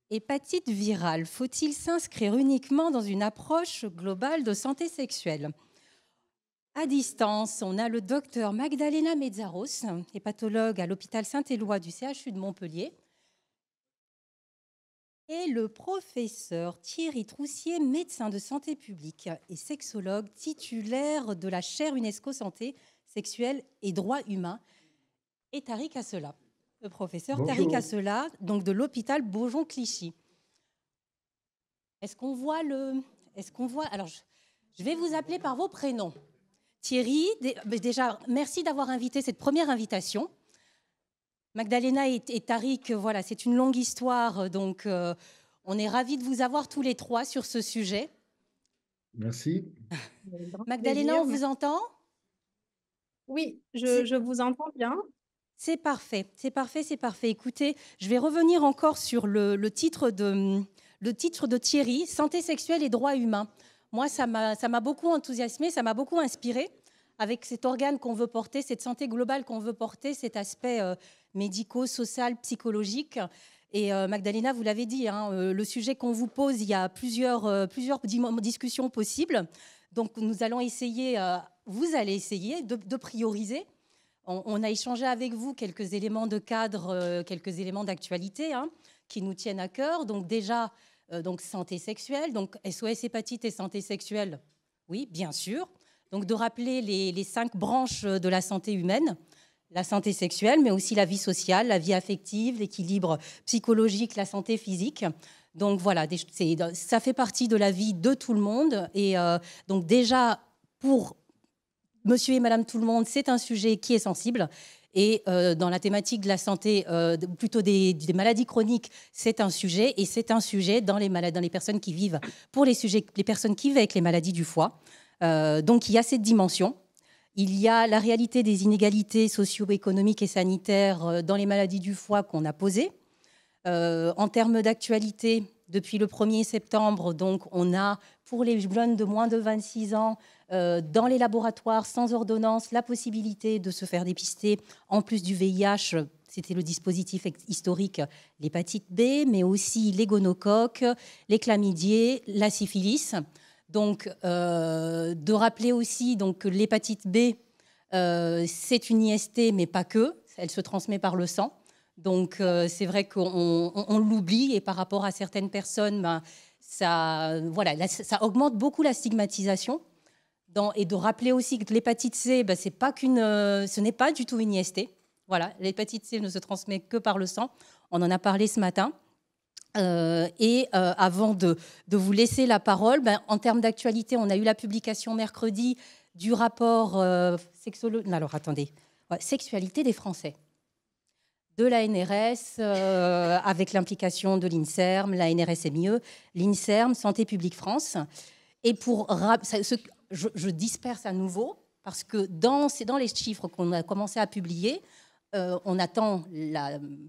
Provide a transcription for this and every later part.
Hépatite virale, faut-il s'inscrire uniquement dans une approche globale de santé sexuelle? À distance, on a le docteur Magdalena Mezzaros, hépatologue à l'hôpital Saint-Éloi du CHU de Montpellier, et le professeur Thierry Troussier, médecin de santé publique et sexologue titulaire de la chaire UNESCO Santé sexuelle et droits humains, et Tariq Assela, le professeur Tariq Bonjour. Assela, donc de l'hôpital Beaujon-Clichy. Est-ce qu'on voit le... Est-ce qu'on voit... Alors, je vais vous appeler par vos prénoms. Thierry, déjà, merci d'avoir invité cette première invitation. Magdalena et Tariq, voilà, c'est une longue histoire, donc on est ravis de vous avoir tous les trois sur ce sujet. Merci. Avec grand Magdalena, plaisir. on vous entend? Oui, C'est je vous entends bien. c'est parfait, c'est parfait, c'est parfait. Écoutez, je vais revenir encore sur le titre de Thierry, Santé sexuelle et droits humains. Moi, ça m'a beaucoup enthousiasmé, ça m'a beaucoup inspiré avec cet organe qu'on veut porter, cette santé globale qu'on veut porter, cet aspect médico, social, psychologique. Et Magdalena, vous l'avez dit, hein, le sujet qu'on vous pose, il y a plusieurs discussions possibles. Donc, nous allons essayer, vous allez essayer de prioriser. On a échangé avec vous quelques éléments de cadre, quelques éléments d'actualité hein, qui nous tiennent à cœur. Donc déjà, donc santé sexuelle, donc SOS hépatite et santé sexuelle, oui, bien sûr. Donc de rappeler les 5 branches de la santé humaine, la santé sexuelle, mais aussi la vie sociale, la vie affective, l'équilibre psychologique, la santé physique. Donc voilà, ça fait partie de la vie de tout le monde. Et donc déjà, pour Monsieur et Madame tout le monde, c'est un sujet qui est sensible. Et dans la thématique de la santé, plutôt des maladies chroniques, c'est un sujet. Et c'est un sujet dans les personnes qui vivent, pour les personnes qui vivent avec les maladies du foie. Donc il y a cette dimension. Il y a la réalité des inégalités socio-économiques et sanitaires dans les maladies du foie qu'on a posées. En termes d'actualité, depuis le 1er septembre, donc, on a pour les jeunes de moins de 26 ans, dans les laboratoires sans ordonnance, la possibilité de se faire dépister, en plus du VIH, c'était le dispositif historique, l'hépatite B, mais aussi les gonocoques, les chlamydiés, la syphilis. Donc, de rappeler aussi donc, que l'hépatite B, c'est une IST, mais pas que, elle se transmet par le sang. Donc, c'est vrai qu'on l'oublie et par rapport à certaines personnes, ben, voilà, ça augmente beaucoup la stigmatisation. Et de rappeler aussi que l'hépatite C, ben, ce n'est pas du tout une IST. Voilà, l'hépatite C ne se transmet que par le sang. On en a parlé ce matin. Avant de vous laisser la parole, ben, en termes d'actualité, on a eu la publication mercredi du rapport Sexualité des Français de l'ANRS avec l'implication de l'INSERM, la NRSMIE, l'INSERM, Santé publique France. Et je disperse à nouveau parce que c'est dans les chiffres qu'on a commencé à publier, on attend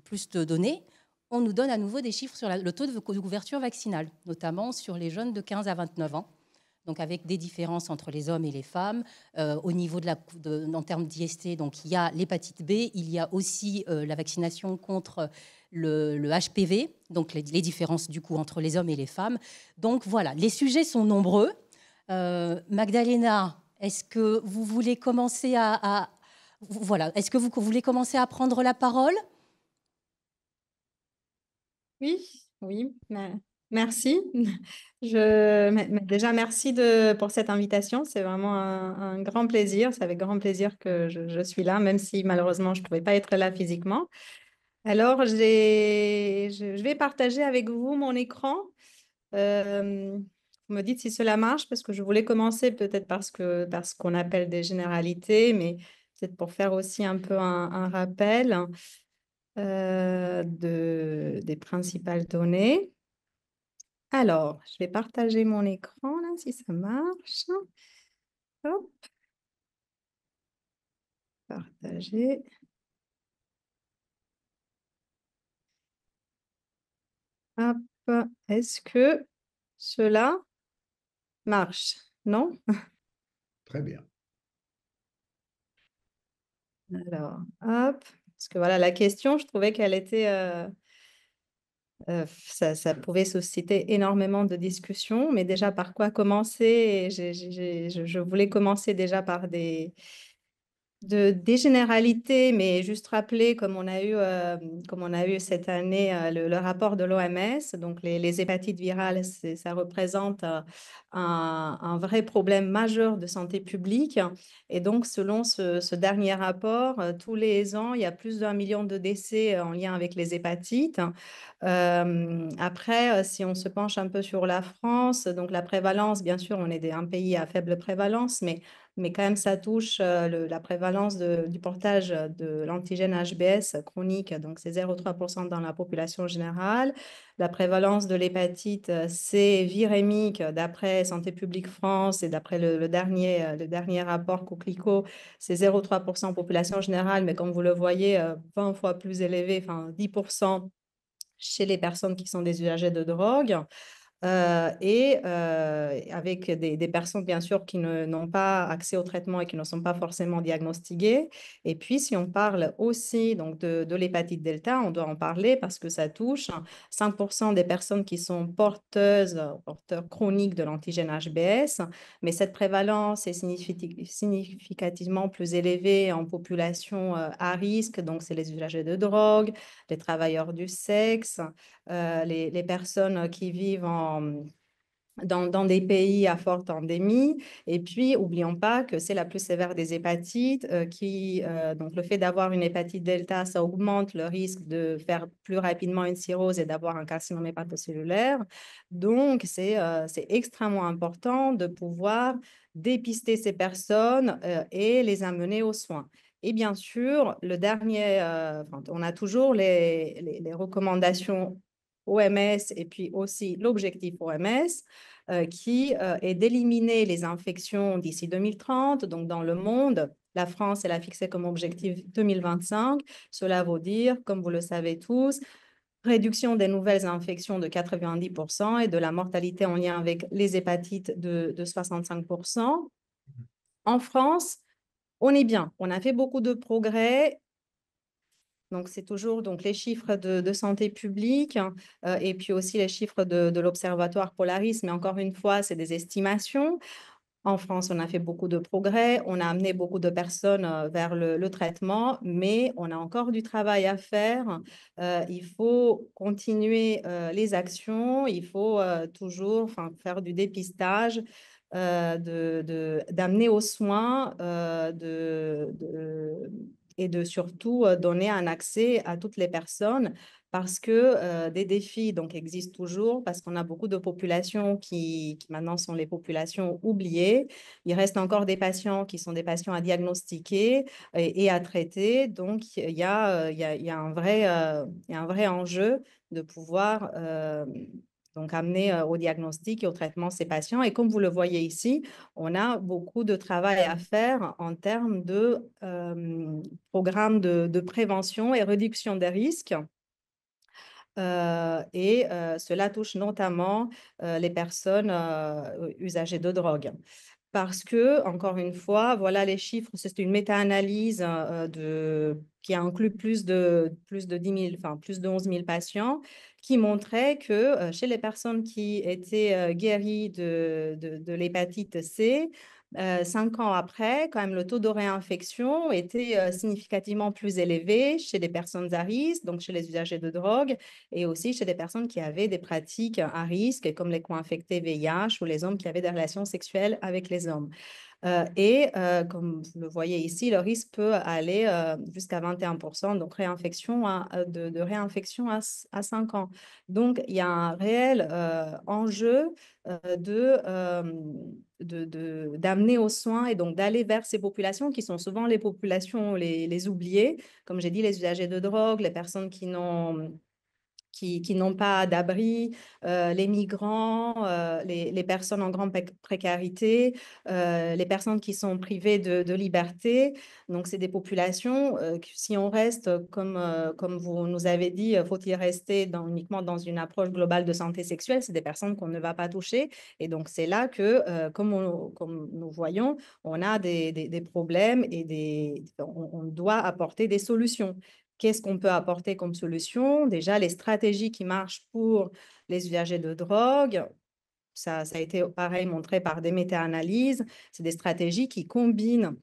plus de données. On nous donne à nouveau des chiffres sur le taux de couverture vaccinale, notamment sur les jeunes de 15 à 29 ans. Donc avec des différences entre les hommes et les femmes. Au niveau en termes d'IST, donc il y a l'hépatite B, il y a aussi la vaccination contre le HPV, donc les différences du coup entre les hommes et les femmes. Donc voilà, les sujets sont nombreux. Magdalena, est-ce que vous voulez commencer est-ce que vous voulez commencer à prendre la parole? Oui, oui, merci. Déjà, merci pour cette invitation. C'est vraiment un grand plaisir. C'est avec grand plaisir que je suis là, même si malheureusement, je ne pouvais pas être là physiquement. Alors, je vais partager avec vous mon écran. Vous me dites si cela marche, parce que je voulais commencer peut-être parce qu'on appelle des généralités, mais peut-être pour faire aussi un peu un rappel des principales données. Alors, je vais partager mon écran là, si ça marche. Hop, partager. Hop, est-ce que cela marche? Non? Très bien. Alors, hop. Parce que voilà, la question, je trouvais qu'elle était Ça pouvait susciter énormément de discussions, mais déjà par quoi commencer? Je voulais commencer déjà par des généralités, mais juste rappeler, comme on a eu cette année le rapport de l'OMS, donc les hépatites virales, ça représente un vrai problème majeur de santé publique. Et donc, selon ce dernier rapport, tous les ans, il y a plus d'1 million de décès en lien avec les hépatites. Après, si on se penche un peu sur la France, donc la prévalence, bien sûr, on est un pays à faible prévalence, mais quand même, ça touche la prévalence du portage de l'antigène HBs chronique, donc c'est 0,3% dans la population générale. La prévalence de l'hépatite C virémique, d'après Santé publique France et d'après le dernier rapport Coquelicot, c'est 0,3% population générale, mais comme vous le voyez, 20 fois plus élevé, enfin 10% chez les personnes qui sont des usagers de drogue. Et avec des personnes, bien sûr, qui n'ont pas accès au traitement et qui ne sont pas forcément diagnostiquées. Et puis, si on parle aussi donc, de l'hépatite delta, on doit en parler parce que ça touche 5% des personnes qui sont porteurs chroniques de l'antigène HBs. Mais cette prévalence est significativement plus élevée en population à risque. Donc, c'est les usagers de drogue, les travailleurs du sexe, les personnes qui vivent dans des pays à forte endémie. Et puis, oublions pas que c'est la plus sévère des hépatites, donc le fait d'avoir une hépatite delta, ça augmente le risque de faire plus rapidement une cirrhose et d'avoir un carcinome hépatocellulaire. Donc, c'est extrêmement important de pouvoir dépister ces personnes et les amener aux soins. Et bien sûr, on a toujours les recommandations OMS et puis aussi l'objectif OMS qui est d'éliminer les infections d'ici 2030. Donc, dans le monde, la France, elle a fixé comme objectif 2025. Cela veut dire, comme vous le savez tous, réduction des nouvelles infections de 90% et de la mortalité en lien avec les hépatites de 65%. En France, on est bien. On a fait beaucoup de progrès. Donc, c'est toujours donc, les chiffres de santé publique et puis aussi les chiffres de l'Observatoire Polaris. Mais encore une fois, c'est des estimations. En France, on a fait beaucoup de progrès. On a amené beaucoup de personnes vers le traitement, mais on a encore du travail à faire. Il faut continuer les actions. Il faut toujours faire du dépistage. D'amener aux soins et de surtout donner un accès à toutes les personnes parce que des défis donc, existent toujours, parce qu'on a beaucoup de populations qui maintenant sont les populations oubliées. Il reste encore des patients qui sont des patients à diagnostiquer et à traiter. Donc, il y a un vrai enjeu de pouvoir donc amener au diagnostic et au traitement ces patients. Et comme vous le voyez ici, on a beaucoup de travail à faire en termes de programmes de prévention et réduction des risques. Cela touche notamment les personnes usagers de drogue. Parce que, encore une fois, voilà les chiffres, c'est une méta-analyse qui a inclus plus de 10 000, enfin plus de 11 000 patients, qui montrait que chez les personnes qui étaient guéries de l'hépatite C, 5 ans après, quand même, le taux de réinfection était significativement plus élevé chez les personnes à risque, donc chez les usagers de drogue, et aussi chez des personnes qui avaient des pratiques à risque, comme les co-infectés VIH ou les hommes qui avaient des relations sexuelles avec les hommes. Comme vous le voyez ici, le risque peut aller jusqu'à 21%, donc de réinfection à 5 ans. Donc, il y a un réel enjeu d'amener aux soins et donc d'aller vers ces populations qui sont souvent les populations les oubliées, comme j'ai dit, les usagers de drogue, les personnes qui n'ont pas d'abri, les migrants, les personnes en grande précarité, les personnes qui sont privées de liberté. Donc, c'est des populations, si on reste, comme vous nous avez dit, faut-il rester uniquement dans une approche globale de santé sexuelle, c'est des personnes qu'on ne va pas toucher. Et donc, c'est là que, comme nous voyons, on a des problèmes et on doit apporter des solutions. qu'est-ce qu'on peut apporter comme solution? Déjà, les stratégies qui marchent pour les usagers de drogue, ça a été pareil montré par des méta-analyses. C'est des stratégies qui combinent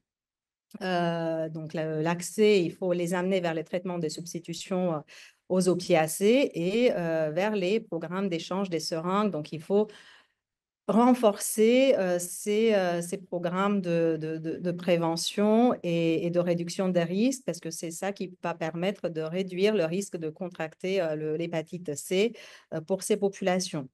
donc l'accès, il faut les amener vers les traitements de substitution aux opiacés et vers les programmes d'échange des seringues. Donc, il faut renforcer ces programmes de prévention et de réduction des risques, parce que c'est ça qui va permettre de réduire le risque de contracter l'hépatite C pour ces populations.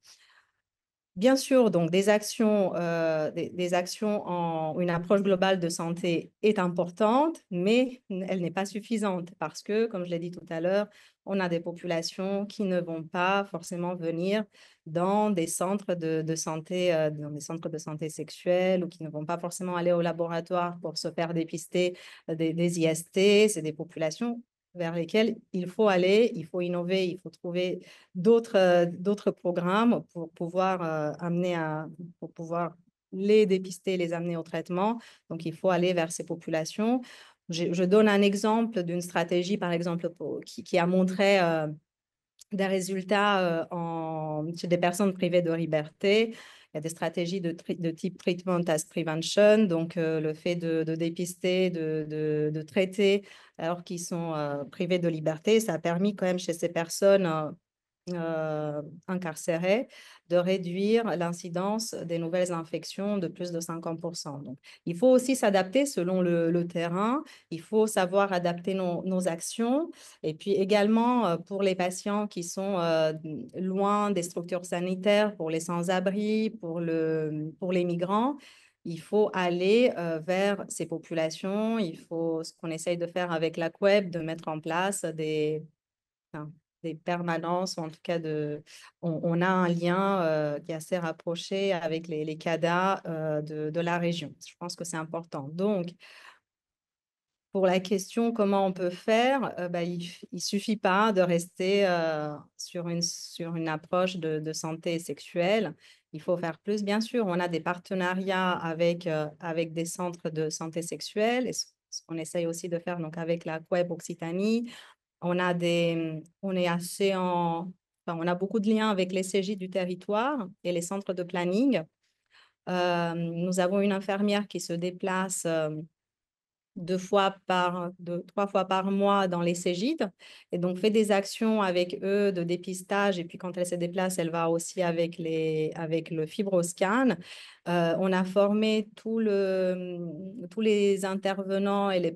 Bien sûr, donc des actions une approche globale de santé est importante, mais elle n'est pas suffisante parce que, comme je l'ai dit tout à l'heure, on a des populations qui ne vont pas forcément venir dans des centres de santé, dans des centres de santé sexuelle, ou qui ne vont pas forcément aller au laboratoire pour se faire dépister des IST. C'est des populations vers lesquelles il faut aller, il faut innover, il faut trouver d'autres programmes pour pouvoir pour pouvoir les dépister, les amener au traitement. Donc, il faut aller vers ces populations. Je donne un exemple d'une stratégie, par exemple, qui a montré des résultats chez des personnes privées de liberté. Il y a des stratégies de type treatment as prevention, donc le fait de dépister, de traiter alors qu'ils sont privés de liberté. Ça a permis quand même chez ces personnes incarcérés, de réduire l'incidence des nouvelles infections de plus de 50%. Donc, il faut aussi s'adapter selon le terrain. Il faut savoir adapter nos actions. Et puis également, pour les patients qui sont loin des structures sanitaires, pour les sans-abri, pour les migrants, il faut aller vers ces populations. Il faut, ce qu'on essaye de faire avec la CUEB, de mettre en place enfin, des permanences, ou en tout cas on a un lien qui est assez rapproché avec les CADA de la région. Je pense que c'est important. Donc, pour la question comment on peut faire, il ne suffit pas de rester sur une approche de santé sexuelle. Il faut faire plus. Bien sûr, on a des partenariats avec des centres de santé sexuelle, et ce qu'on essaye aussi de faire donc, avec la CUEB Occitanie. On est assez on a beaucoup de liens avec les CJ du territoire et les centres de planning. Nous avons une infirmière qui se déplace 3 fois par mois dans les Cégides, et donc fait des actions avec eux de dépistage. Et puis quand elle se déplace, elle va aussi avec le fibroscan. On a formé tous les intervenants et les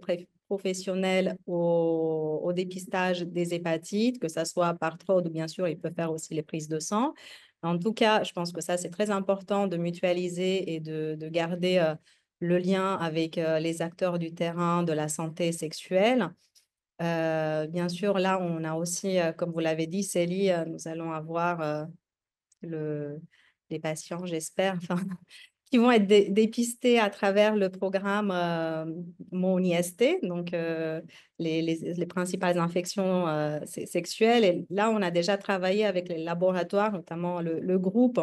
professionnels au dépistage des hépatites, que ce soit par TROD, ou bien sûr, ils peuvent faire aussi les prises de sang. En tout cas, je pense que ça, c'est très important de mutualiser et de garder le lien avec les acteurs du terrain de la santé sexuelle. Bien sûr, là, on a aussi, comme vous l'avez dit, Célie, nous allons avoir les patients, j'espère, enfin, qui vont être dépistés à travers le programme Mon IST, donc les principales infections sexuelles. Et là, on a déjà travaillé avec les laboratoires, notamment le groupe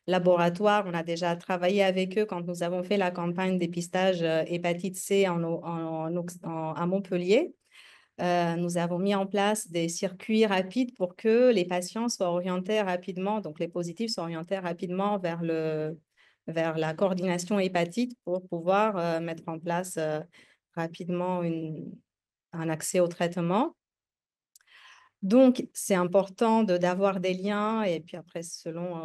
laboratoire. On a déjà travaillé avec eux quand nous avons fait la campagne dépistage hépatite C à Montpellier. Nous avons mis en place des circuits rapides pour que les patients soient orientés rapidement, donc les positifs soient orientés rapidement vers la coordination hépatite pour pouvoir mettre en place rapidement un accès au traitement. Donc, c'est important d'avoir des liens, et puis après, selon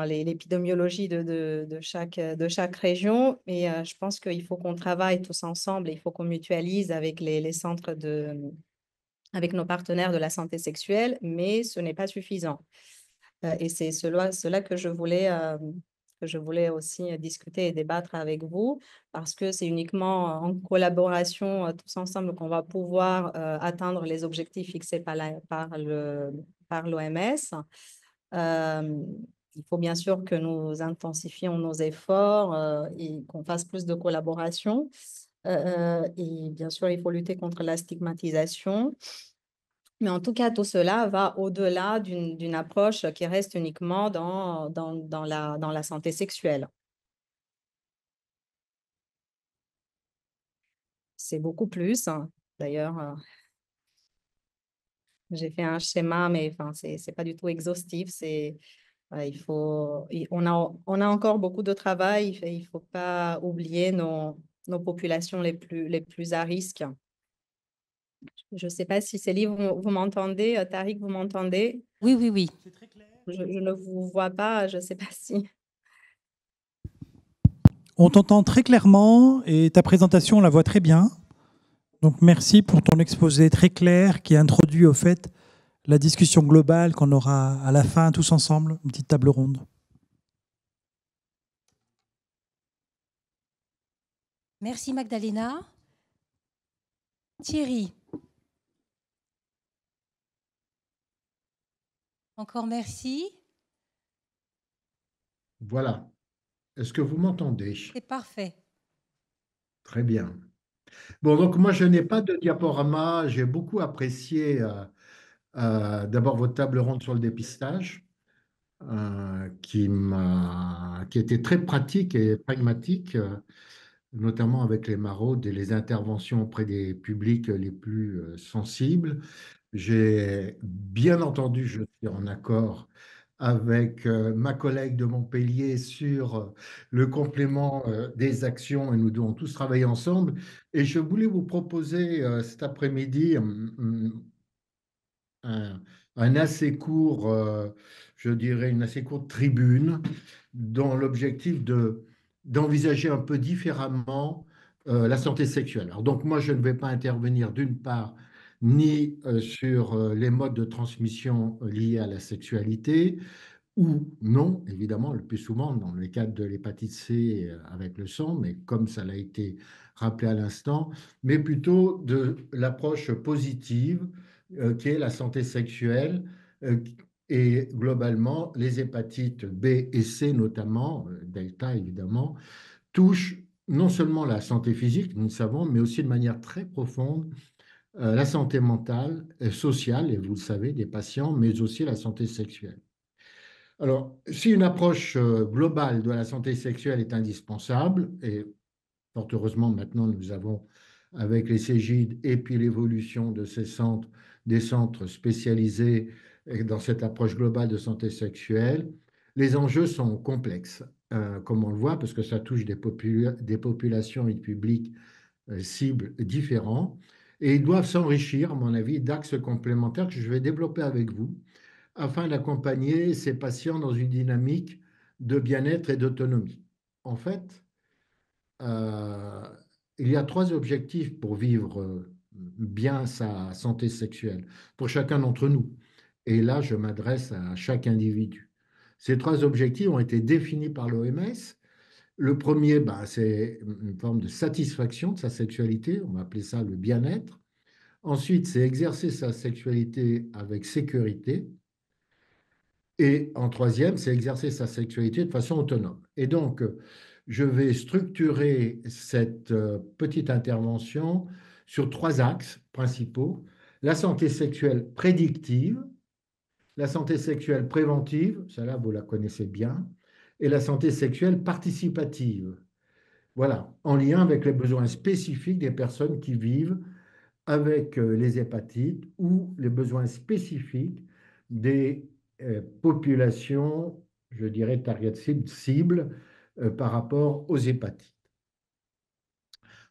l'épidémiologie de chaque région. Et je pense qu'il faut qu'on travaille tous ensemble, et il faut qu'on mutualise avec les centres avec nos partenaires de la santé sexuelle, mais ce n'est pas suffisant. Et c'est cela que je voulais aussi discuter et débattre avec vous, parce que c'est uniquement en collaboration tous ensemble qu'on va pouvoir atteindre les objectifs fixés par l'OMS. Il faut bien sûr que nous intensifions nos efforts et qu'on fasse plus de collaboration. Et bien sûr, il faut lutter contre la stigmatisation. Mais en tout cas, tout cela va au-delà d'une approche qui reste uniquement dans la santé sexuelle. c'est beaucoup plus, hein. D'ailleurs, j'ai fait un schéma, mais enfin, c'est pas du tout exhaustif. On a encore beaucoup de travail. Il faut pas oublier nos populations les plus à risque. Je ne sais pas si Célie, vous m'entendez, Tariq, vous m'entendez? Oui, oui, oui. Je ne vous vois pas, je ne sais pas si. On t'entend très clairement et ta présentation, on la voit très bien. Donc merci pour ton exposé très clair qui introduit au fait la discussion globale qu'on aura à la fin tous ensemble, une petite table ronde. Merci Magdalena. Thierry. Encore merci. Voilà. Est-ce que vous m'entendez? C'est parfait. Très bien. Bon, donc moi, je n'ai pas de diaporama. J'ai beaucoup apprécié d'abord votre table ronde sur le dépistage, qui était très pratique et pragmatique, notamment avec les maraudes et les interventions auprès des publics les plus sensibles. J'ai bien entendu, je suis en accord avec ma collègue de Montpellier sur le complément des actions et nous devons tous travailler ensemble. Et je voulais vous proposer cet après-midi un, un assez court, je dirais une assez courte tribune dans l'objectif d'envisager un peu différemment la santé sexuelle. Alors donc moi, je ne vais pas intervenir d'une part ni sur les modes de transmission liés à la sexualité, ou non, évidemment, le plus souvent dans le cadre de l'hépatite C avec le sang, mais comme ça l'a été rappelé à l'instant, mais plutôt de l'approche positive qui est la santé sexuelle euh, et globalement les hépatites B et C notamment, Delta évidemment, touchent non seulement la santé physique, nous le savons, mais aussi de manière très profonde la santé mentale, sociale, et vous le savez, des patients, mais aussi la santé sexuelle. Alors, si une approche globale de la santé sexuelle est indispensable, et fort heureusement maintenant nous avons avec les Cégides et puis l'évolution de ces centres, des centres spécialisés dans cette approche globale de santé sexuelle, les enjeux sont complexes, comme on le voit, parce que ça touche des populations et des publics cibles différents, et ils doivent s'enrichir, à mon avis, d'axes complémentaires que je vais développer avec vous afin d'accompagner ces patients dans une dynamique de bien-être et d'autonomie. En fait, euh, il y a trois objectifs pour vivre bien sa santé sexuelle, pour chacun d'entre nous. Et là, je m'adresse à chaque individu. Ces trois objectifs ont été définis par l'OMS. Le premier, ben, c'est une forme de satisfaction de sa sexualité, on va appeler ça le bien-être. Ensuite, c'est exercer sa sexualité avec sécurité. Et en troisième, c'est exercer sa sexualité de façon autonome. Et donc, je vais structurer cette petite intervention sur trois axes principaux. La santé sexuelle prédictive, la santé sexuelle préventive, celle-là vous la connaissez bien, et la santé sexuelle participative. Voilà, en lien avec les besoins spécifiques des personnes qui vivent avec les hépatites ou les besoins spécifiques des populations, je dirais, target cible par rapport aux hépatites.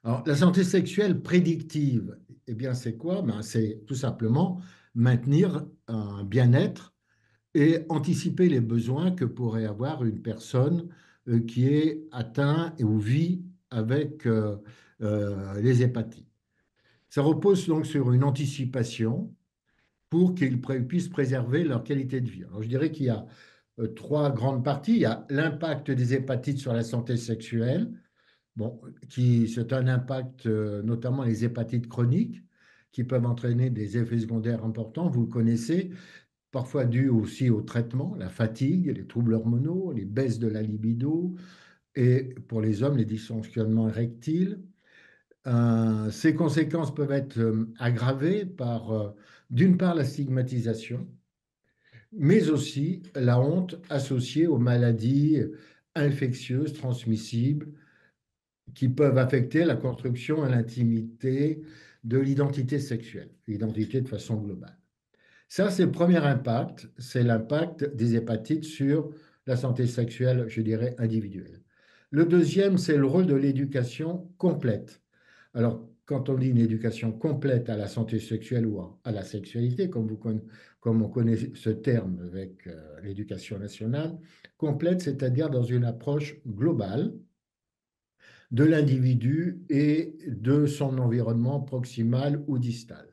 Alors, la santé sexuelle prédictive, eh bien, c'est quoi? Ben, c'est tout simplement maintenir un bien-être et anticiper les besoins que pourrait avoir une personne qui est atteinte ou vit avec les hépatites. Ça repose donc sur une anticipation pour qu'ils puissent préserver leur qualité de vie. Alors, je dirais qu'il y a trois grandes parties. Il y a l'impact des hépatites sur la santé sexuelle, bon, c'est un impact notamment les hépatites chroniques, qui peuvent entraîner des effets secondaires importants. Vous le connaissez, parfois dus aussi au traitement, la fatigue, les troubles hormonaux, les baisses de la libido, et pour les hommes, les dysfonctionnements érectiles. Ces conséquences peuvent être aggravées par, d'une part, la stigmatisation, mais aussi la honte associée aux maladies infectieuses transmissibles qui peuvent affecter la construction et l'intimité de l'identité sexuelle, l'identité de façon globale. Ça, c'est le premier impact, c'est l'impact des hépatites sur la santé sexuelle, je dirais, individuelle. Le deuxième, c'est le rôle de l'éducation complète. Alors, quand on dit une éducation complète à la santé sexuelle ou à la sexualité, comme on connaît ce terme avec l'éducation nationale, complète, c'est-à-dire dans une approche globale de l'individu et de son environnement proximal ou distal.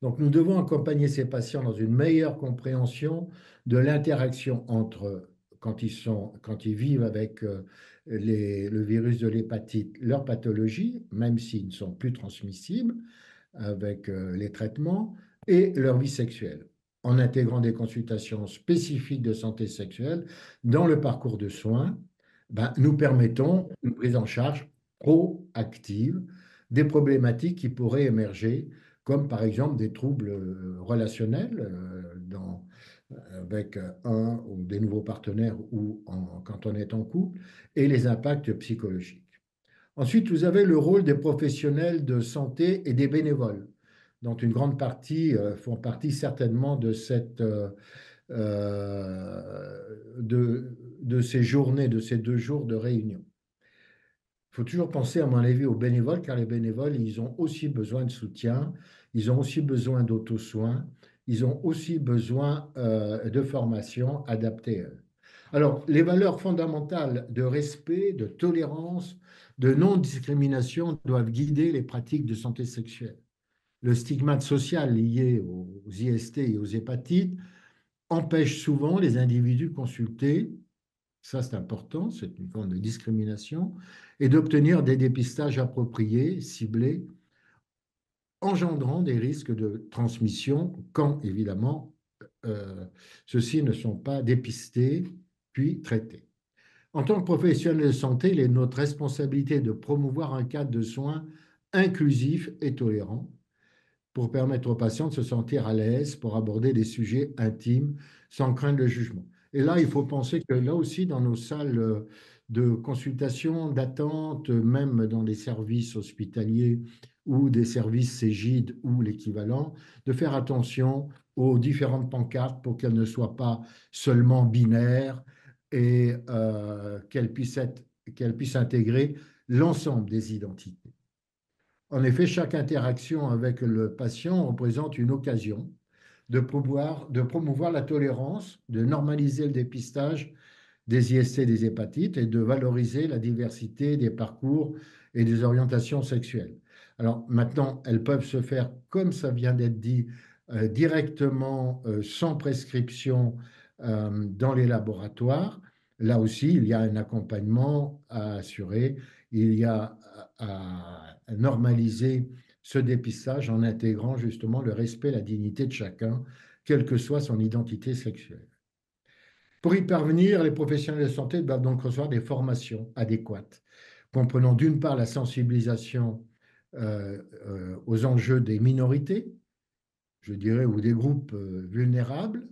Donc, nous devons accompagner ces patients dans une meilleure compréhension de l'interaction entre, quand ils vivent avec le virus de l'hépatite, leur pathologie, même s'ils ne sont plus transmissibles avec les traitements, et leur vie sexuelle, en intégrant des consultations spécifiques de santé sexuelle dans le parcours de soins. Nous permettons une prise en charge proactive des problématiques qui pourraient émerger, comme par exemple des troubles relationnels avec un ou des nouveaux partenaires ou quand on est en couple, et les impacts psychologiques. Ensuite, vous avez le rôle des professionnels de santé et des bénévoles, dont une grande partie font partie certainement de ces journées, de ces 2 jours de réunion. Il faut toujours penser, à mon avis, aux bénévoles, car les bénévoles, ils ont aussi besoin de soutien, ils ont aussi besoin d'auto-soins, ils ont aussi besoin de formation adaptée à eux. Alors, les valeurs fondamentales de respect, de tolérance, de non-discrimination doivent guider les pratiques de santé sexuelle. Le stigmate social lié aux IST et aux hépatites empêche souvent les individus de consulter, ça c'est important, c'est une forme de discrimination, et d'obtenir des dépistages appropriés, ciblés, engendrant des risques de transmission quand, évidemment, ceux-ci ne sont pas dépistés puis traités. En tant que professionnel de santé, il est notre responsabilité de promouvoir un cadre de soins inclusif et tolérant pour permettre aux patients de se sentir à l'aise pour aborder des sujets intimes sans craindre le jugement. Et là, il faut penser que là aussi, dans nos salles de consultation, d'attente, même dans des services hospitaliers ou des services Cégide ou l'équivalent, de faire attention aux différentes pancartes pour qu'elles ne soient pas seulement binaires et qu'elles puissent intégrer l'ensemble des identités. En effet, chaque interaction avec le patient représente une occasion de promouvoir la tolérance, de normaliser le dépistage des IST et des hépatites et de valoriser la diversité des parcours et des orientations sexuelles. Alors maintenant, elles peuvent se faire, comme ça vient d'être dit, directement, sans prescription dans les laboratoires. Là aussi, il y a un accompagnement à assurer, il y a à normaliser ce dépistage en intégrant justement le respect et la dignité de chacun, quelle que soit son identité sexuelle. Pour y parvenir, les professionnels de santé doivent donc recevoir des formations adéquates, comprenant d'une part la sensibilisation aux enjeux des minorités, je dirais, ou des groupes vulnérables,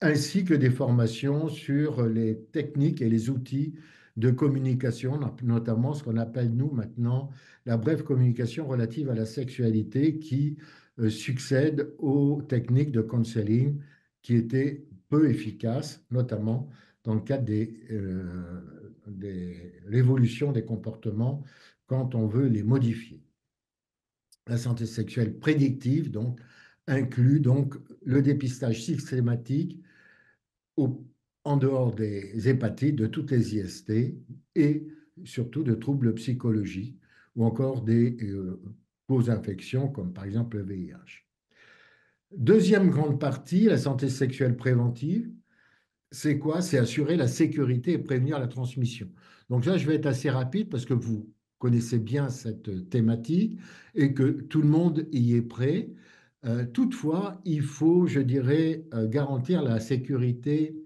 ainsi que des formations sur les techniques et les outils de communication, notamment ce qu'on appelle nous maintenant la brève communication relative à la sexualité qui succède aux techniques de counseling qui étaient peu efficaces, notamment dans le cadre de l'évolution des comportements quand on veut les modifier. La santé sexuelle prédictive donc, inclut donc le dépistage systématique en dehors des hépatites, de toutes les IST et surtout de troubles psychologiques ou encore des causes infections comme par exemple le VIH. Deuxième grande partie, la santé sexuelle préventive, c'est quoi? C'est assurer la sécurité et prévenir la transmission. Donc là, je vais être assez rapide parce que vous connaissez bien cette thématique et que tout le monde y est prêt. Toutefois, il faut, je dirais, garantir la sécurité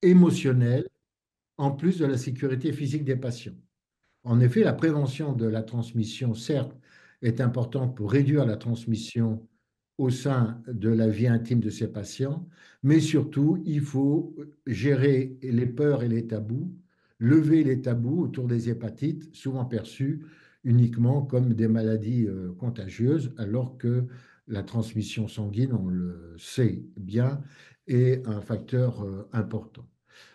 émotionnelle en plus de la sécurité physique des patients. En effet, la prévention de la transmission, certes, est importante pour réduire la transmission au sein de la vie intime de ces patients, mais surtout, il faut gérer les peurs et les tabous, lever les tabous autour des hépatites, souvent perçues uniquement comme des maladies contagieuses, alors que la transmission sanguine, on le sait bien, est un facteur important.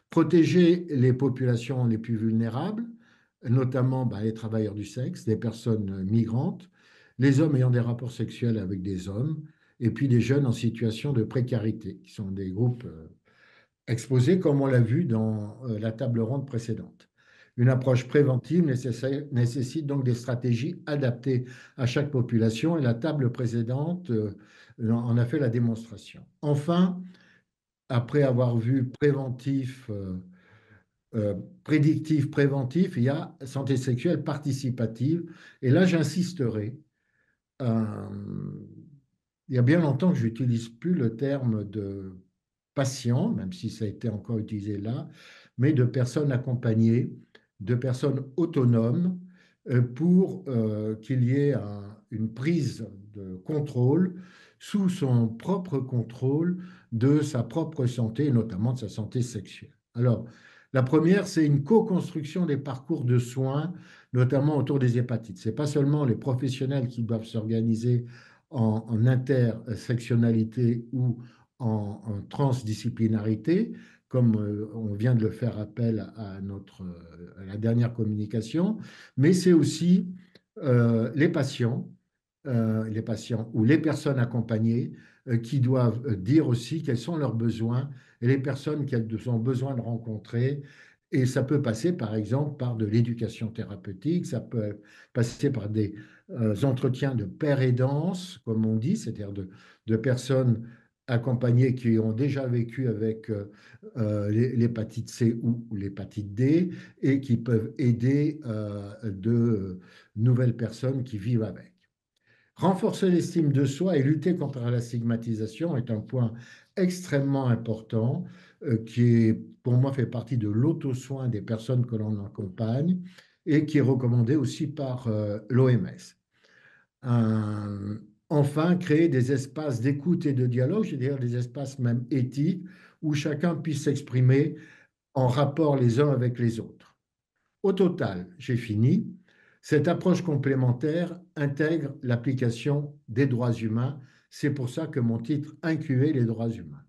Protéger les populations les plus vulnérables, notamment les travailleurs du sexe, les personnes migrantes, les hommes ayant des rapports sexuels avec des hommes, et puis les jeunes en situation de précarité, qui sont des groupes exposés, comme on l'a vu dans la table ronde précédente. Une approche préventive nécessite donc des stratégies adaptées à chaque population, et la table précédente en a fait la démonstration. Enfin, après avoir vu préventif, prédictif, préventif, il y a santé sexuelle participative. Et là, j'insisterai. Il y a bien longtemps que je n'utilise plus le terme de patient, même si ça a été encore utilisé là, mais de personnes accompagnées, de personnes autonomes, pour qu'il y ait une prise de contrôle sous son propre contrôle de sa propre santé, et notamment de sa santé sexuelle. Alors, la première, c'est une co-construction des parcours de soins, notamment autour des hépatites. Ce n'est pas seulement les professionnels qui doivent s'organiser en intersectionnalité ou en transdisciplinarité, comme on vient de le faire appel à la dernière communication, mais c'est aussi les patients ou les personnes accompagnées qui doivent dire aussi quels sont leurs besoins et les personnes qu'elles ont besoin de rencontrer. Et ça peut passer, par exemple, par de l'éducation thérapeutique, ça peut passer par des entretiens de père aidance, comme on dit, c'est-à-dire de personnes accompagnées qui ont déjà vécu avec l'hépatite C ou l'hépatite D et qui peuvent aider de nouvelles personnes qui vivent avec. Renforcer l'estime de soi et lutter contre la stigmatisation est un point extrêmement important qui, pour moi, fait partie de l'auto-soin des personnes que l'on accompagne et qui est recommandé aussi par l'OMS. Enfin, créer des espaces d'écoute et de dialogue, c'est-à-dire des espaces même éthiques où chacun puisse s'exprimer en rapport les uns avec les autres. Au total, j'ai fini. Cette approche complémentaire intègre l'application des droits humains. C'est pour ça que mon titre « Incuber les droits humains ».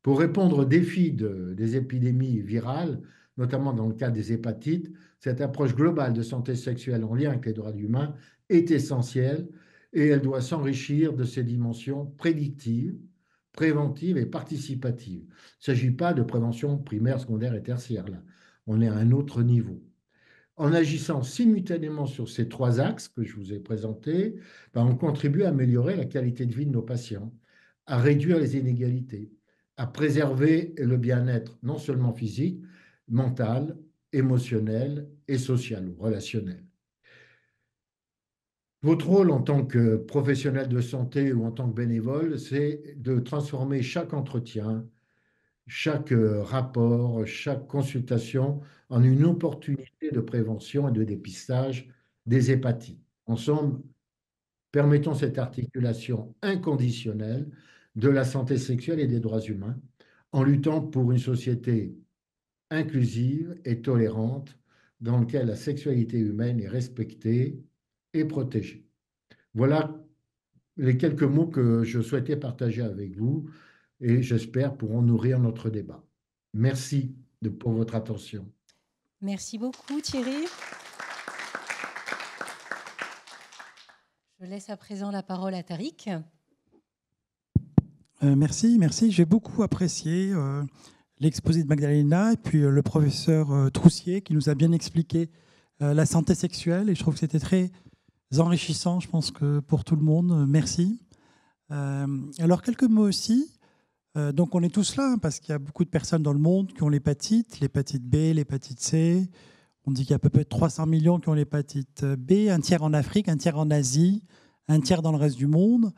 Pour répondre aux défis des épidémies virales, notamment dans le cas des hépatites, cette approche globale de santé sexuelle en lien avec les droits humains est essentielle et elle doit s'enrichir de ses dimensions prédictives, préventives et participatives. Il ne s'agit pas de prévention primaire, secondaire et tertiaire, là. On est à un autre niveau. En agissant simultanément sur ces trois axes que je vous ai présentés, on contribue à améliorer la qualité de vie de nos patients, à réduire les inégalités, à préserver le bien-être non seulement physique, mental, émotionnel et social ou relationnel. Votre rôle en tant que professionnel de santé ou en tant que bénévole, c'est de transformer chaque entretien, chaque rapport, chaque consultation en une opportunité de prévention et de dépistage des hépatites. En somme, permettons cette articulation inconditionnelle de la santé sexuelle et des droits humains en luttant pour une société inclusive et tolérante dans laquelle la sexualité humaine est respectée et protégée. Voilà les quelques mots que je souhaitais partager avec vous et j'espère pourront nourrir notre débat. Merci pour votre attention. Merci beaucoup Thierry. Je laisse à présent la parole à Tariq. Merci. J'ai beaucoup apprécié l'exposé de Magdalena et puis le professeur Troussier qui nous a bien expliqué la santé sexuelle et je trouve que c'était très enrichissant, je pense que pour tout le monde. Merci. Alors quelques mots aussi. Donc on est tous là parce qu'il y a beaucoup de personnes dans le monde qui ont l'hépatite B, l'hépatite C. On dit qu'il y a à peu près 300 millions qui ont l'hépatite B, un tiers en Afrique, un tiers en Asie, un tiers dans le reste du monde.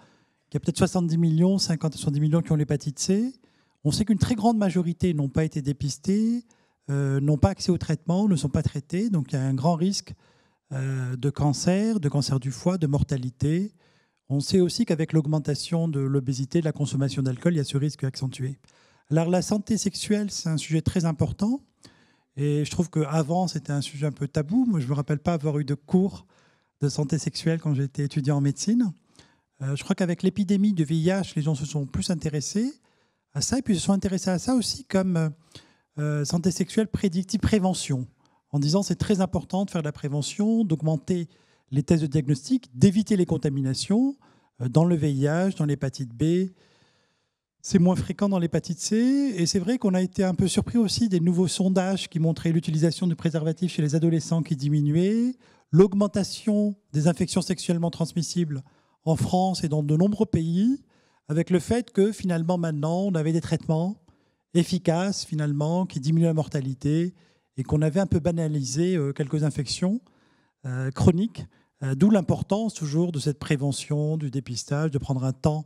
Il y a peut-être 70 millions, 50 à 70 millions qui ont l'hépatite C. On sait qu'une très grande majorité n'ont pas été dépistés, n'ont pas accès au traitement, ne sont pas traités. Donc il y a un grand risque de cancer du foie, de mortalité. On sait aussi qu'avec l'augmentation de l'obésité, de la consommation d'alcool, il y a ce risque accentué. Alors la santé sexuelle, c'est un sujet très important. Et je trouve qu'avant, c'était un sujet un peu tabou. Moi, je ne me rappelle pas avoir eu de cours de santé sexuelle quand j'étais étudiant en médecine. Je crois qu'avec l'épidémie de VIH, les gens se sont plus intéressés à ça, et puis se sont intéressés à ça aussi comme santé sexuelle prédictive, prévention, en disant c'est très important de faire de la prévention, d'augmenter les tests de diagnostic, d'éviter les contaminations dans le VIH, dans l'hépatite B. C'est moins fréquent dans l'hépatite C. Et c'est vrai qu'on a été un peu surpris aussi des nouveaux sondages qui montraient l'utilisation de préservatifs chez les adolescents qui diminuait, l'augmentation des infections sexuellement transmissibles en France et dans de nombreux pays, avec le fait que finalement maintenant on avait des traitements efficaces finalement qui diminuent la mortalité et qu'on avait un peu banalisé quelques infections chroniques, d'où l'importance toujours de cette prévention, du dépistage, de prendre un temps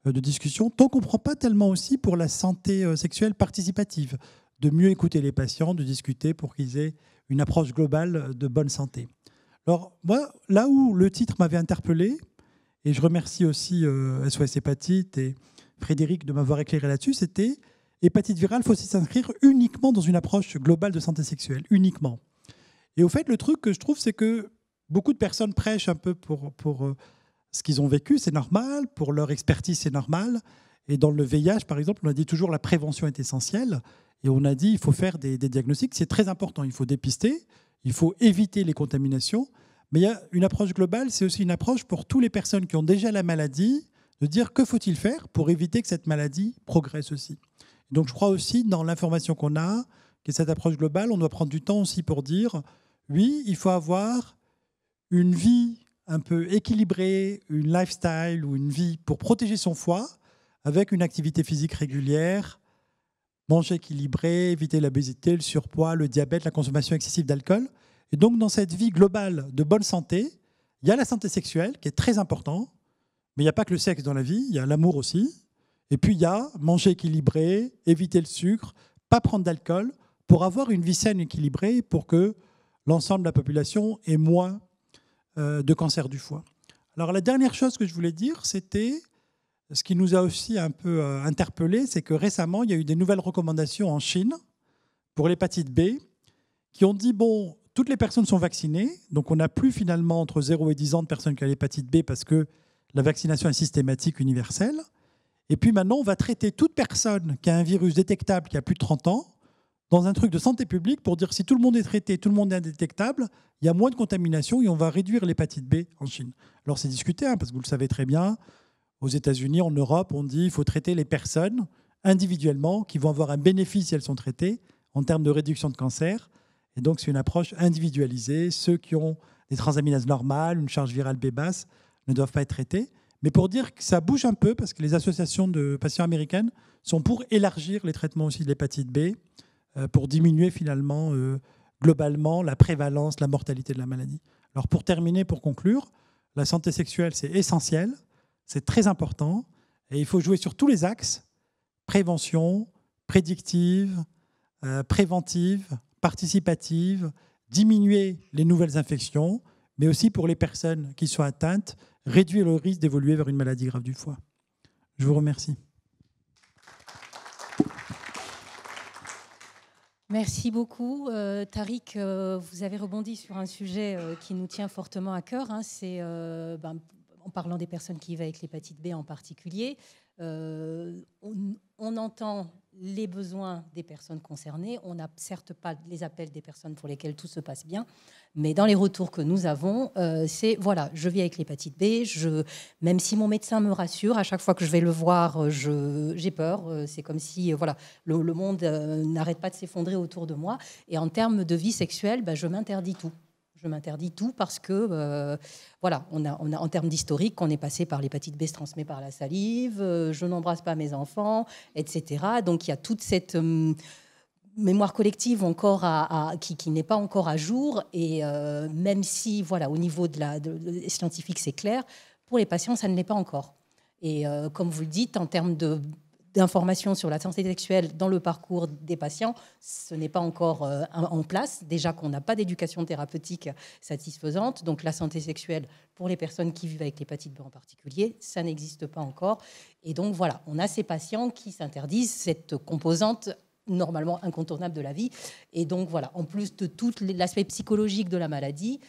de discussion, tant qu'on ne prend pas tellement aussi pour la santé sexuelle participative, de mieux écouter les patients, de discuter pour qu'ils aient une approche globale de bonne santé. Alors moi, là où le titre m'avait interpellé, et je remercie aussi SOS Hépatite et Frédéric de m'avoir éclairé là-dessus, c'était hépatite virale, il faut aussi s'inscrire uniquement dans une approche globale de santé sexuelle, uniquement. Et au fait, le truc que je trouve, c'est que beaucoup de personnes prêchent un peu pour ce qu'ils ont vécu, c'est normal, pour leur expertise, c'est normal. Et dans le VIH, par exemple, on a dit toujours la prévention est essentielle, et on a dit il faut faire des diagnostics, c'est très important, il faut dépister, il faut éviter les contaminations. Mais il y a une approche globale, c'est aussi une approche pour toutes les personnes qui ont déjà la maladie, de dire que faut-il faire pour éviter que cette maladie progresse aussi. Donc je crois aussi dans l'information qu'on a, que cette approche globale, on doit prendre du temps aussi pour dire, oui, il faut avoir une vie un peu équilibrée, une lifestyle ou une vie pour protéger son foie, avec une activité physique régulière, manger équilibré, éviter l'obésité, le surpoids, le diabète, la consommation excessive d'alcool. Et donc, dans cette vie globale de bonne santé, il y a la santé sexuelle qui est très importante, mais il n'y a pas que le sexe dans la vie, il y a l'amour aussi. Et puis, il y a manger équilibré, éviter le sucre, pas prendre d'alcool, pour avoir une vie saine équilibrée, pour que l'ensemble de la population ait moins de cancer du foie. Alors, la dernière chose que je voulais dire, c'était ce qui nous a aussi un peu interpellés, c'est que récemment, il y a eu des nouvelles recommandations en Chine pour l'hépatite B qui ont dit, bon, toutes les personnes sont vaccinées, donc on n'a plus finalement entre 0 et 10 ans de personnes qui ont l'hépatite B parce que la vaccination est systématique, universelle. Et puis maintenant, on va traiter toute personne qui a un virus détectable qui a plus de 30 ans dans un truc de santé publique pour dire si tout le monde est traité, tout le monde est indétectable, il y a moins de contamination et on va réduire l'hépatite B en Chine. Alors c'est discuté, parce que vous le savez très bien, aux États-Unis, en Europe, on dit qu'il faut traiter les personnes individuellement qui vont avoir un bénéfice si elles sont traitées en termes de réduction de cancer. Et donc, c'est une approche individualisée. Ceux qui ont des transaminases normales, une charge virale B basse, ne doivent pas être traités. Mais pour dire que ça bouge un peu, parce que les associations de patients américaines sont pour élargir les traitements aussi de l'hépatite B, pour diminuer finalement, globalement, la prévalence, la mortalité de la maladie. Alors, pour terminer, pour conclure, la santé sexuelle, c'est essentiel, c'est très important, et il faut jouer sur tous les axes, prévention, prédictive, préventive, participative, diminuer les nouvelles infections, mais aussi pour les personnes qui sont atteintes, réduire le risque d'évoluer vers une maladie grave du foie. Je vous remercie. Merci beaucoup. Tariq, vous avez rebondi sur un sujet qui nous tient fortement à cœur. C'est, en parlant des personnes qui vivent avec l'hépatite B en particulier, on entend les besoins des personnes concernées. On n'a certes pas les appels des personnes pour lesquelles tout se passe bien, mais dans les retours que nous avons, c'est voilà, je vis avec l'hépatite B, même si mon médecin me rassure, à chaque fois que je vais le voir, j'ai peur. C'est comme si voilà, le monde n'arrête pas de s'effondrer autour de moi. Et en termes de vie sexuelle, je m'interdis tout. Je m'interdis tout parce que, voilà, on a en termes d'historique, qu'on est passé par l'hépatite B se transmet par la salive, je n'embrasse pas mes enfants, etc. Donc il y a toute cette mémoire collective encore qui n'est pas encore à jour. Et même si, voilà, au niveau de scientifique, c'est clair, pour les patients, ça ne l'est pas encore. Et comme vous le dites, en termes d'informations sur la santé sexuelle dans le parcours des patients, ce n'est pas encore en place. Déjà qu'on n'a pas d'éducation thérapeutique satisfaisante. Donc la santé sexuelle pour les personnes qui vivent avec l'hépatite B en particulier, ça n'existe pas encore. Et donc voilà, on a ces patients qui s'interdisent cette composante normalement incontournable de la vie. Et donc voilà, en plus de tout l'aspect psychologique de la maladie,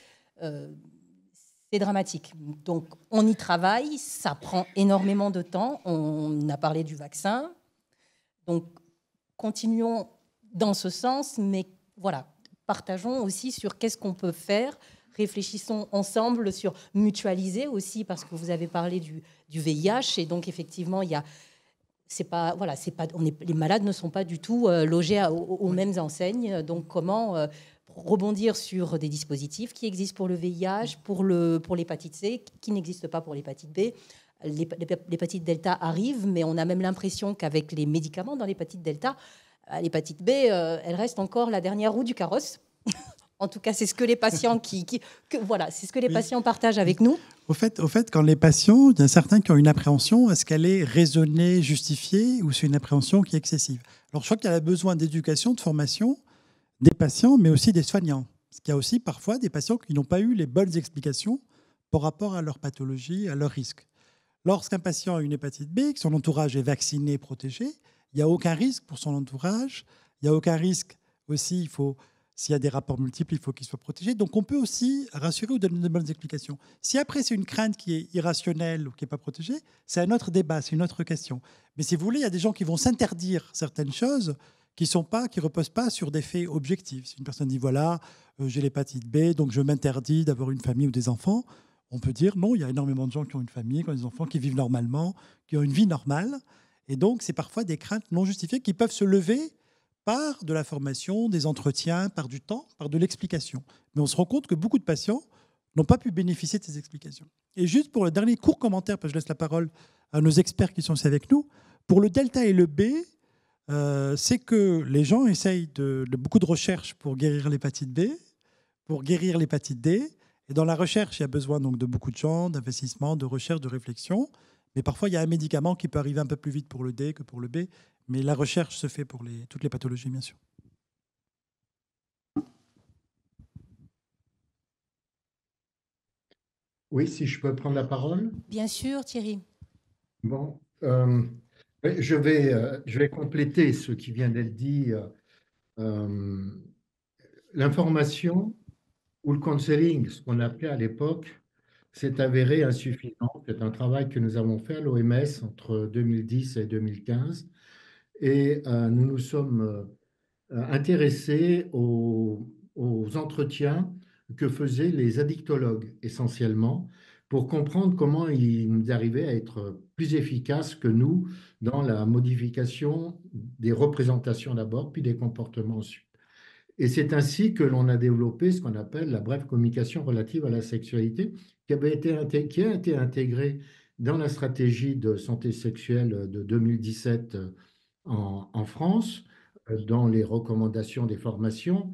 c'est dramatique. Donc on y travaille, ça prend énormément de temps. On a parlé du vaccin. Donc continuons dans ce sens, mais voilà, partageons aussi sur qu'est-ce qu'on peut faire. Réfléchissons ensemble sur mutualiser aussi, parce que vous avez parlé du VIH, et donc effectivement, il y a, c'est pas, voilà, c'est pas, les malades ne sont pas du tout logés aux mêmes enseignes. Donc comment rebondir sur des dispositifs qui existent pour le VIH, pour l'hépatite C, qui n'existent pas pour l'hépatite B. L'hépatite delta arrive, mais on a même l'impression qu'avec les médicaments dans l'hépatite delta, l'hépatite B, elle reste encore la dernière roue du carrosse. En tout cas, c'est ce que les patients voilà, c'est ce que les patients partagent avec nous. Au fait, quand les patients, il y a certains qui ont une appréhension, est-ce qu'elle est raisonnée, justifiée, ou c'est une appréhension qui est excessive? Alors, je crois qu'il y a besoin d'éducation, de formation des patients, mais aussi des soignants. Parce qu'il y a aussi parfois des patients qui n'ont pas eu les bonnes explications par rapport à leur pathologie, à leur risque. Lorsqu'un patient a une hépatite B, que son entourage est vacciné, protégé, il n'y a aucun risque pour son entourage. Il n'y a aucun risque aussi, s'il y a des rapports multiples, il faut qu'il soit protégé. Donc on peut aussi rassurer ou donner de bonnes explications. Si après c'est une crainte qui est irrationnelle ou qui n'est pas protégée, c'est un autre débat, c'est une autre question. Mais si vous voulez, il y a des gens qui vont s'interdire certaines choses qui ne reposent pas sur des faits objectifs. Si une personne dit, voilà, j'ai l'hépatite B, donc je m'interdis d'avoir une famille ou des enfants, on peut dire non, il y a énormément de gens qui ont une famille, qui ont des enfants, qui vivent normalement, qui ont une vie normale. Et donc, c'est parfois des craintes non justifiées qui peuvent se lever par de la formation, des entretiens, par du temps, par de l'explication. Mais on se rend compte que beaucoup de patients n'ont pas pu bénéficier de ces explications. Et juste pour le dernier court commentaire, parce que je laisse la parole à nos experts qui sont ici avec nous, pour le delta et le B, c'est que les gens essayent de beaucoup de recherches pour guérir l'hépatite B, pour guérir l'hépatite D. Et dans la recherche, il y a besoin donc de beaucoup de gens, d'investissement, de recherche, de réflexion. Mais parfois, il y a un médicament qui peut arriver un peu plus vite pour le D que pour le B. Mais la recherche se fait pour toutes les pathologies, bien sûr. Oui, si je peux prendre la parole. Bien sûr, Thierry. Bon, je vais compléter ce qui vient d'être dit. L'information ou le counseling, ce qu'on appelait à l'époque, s'est avéré insuffisant. C'est un travail que nous avons fait à l'OMS entre 2010 et 2015. Et nous nous sommes intéressés aux entretiens que faisaient les addictologues essentiellement pour comprendre comment ils arrivaient à être plus efficaces que nous dans la modification des représentations d'abord, puis des comportements ensuite. Et c'est ainsi que l'on a développé ce qu'on appelle la brève communication relative à la sexualité, qui a été intégrée dans la stratégie de santé sexuelle de 2017 en France, dans les recommandations des formations.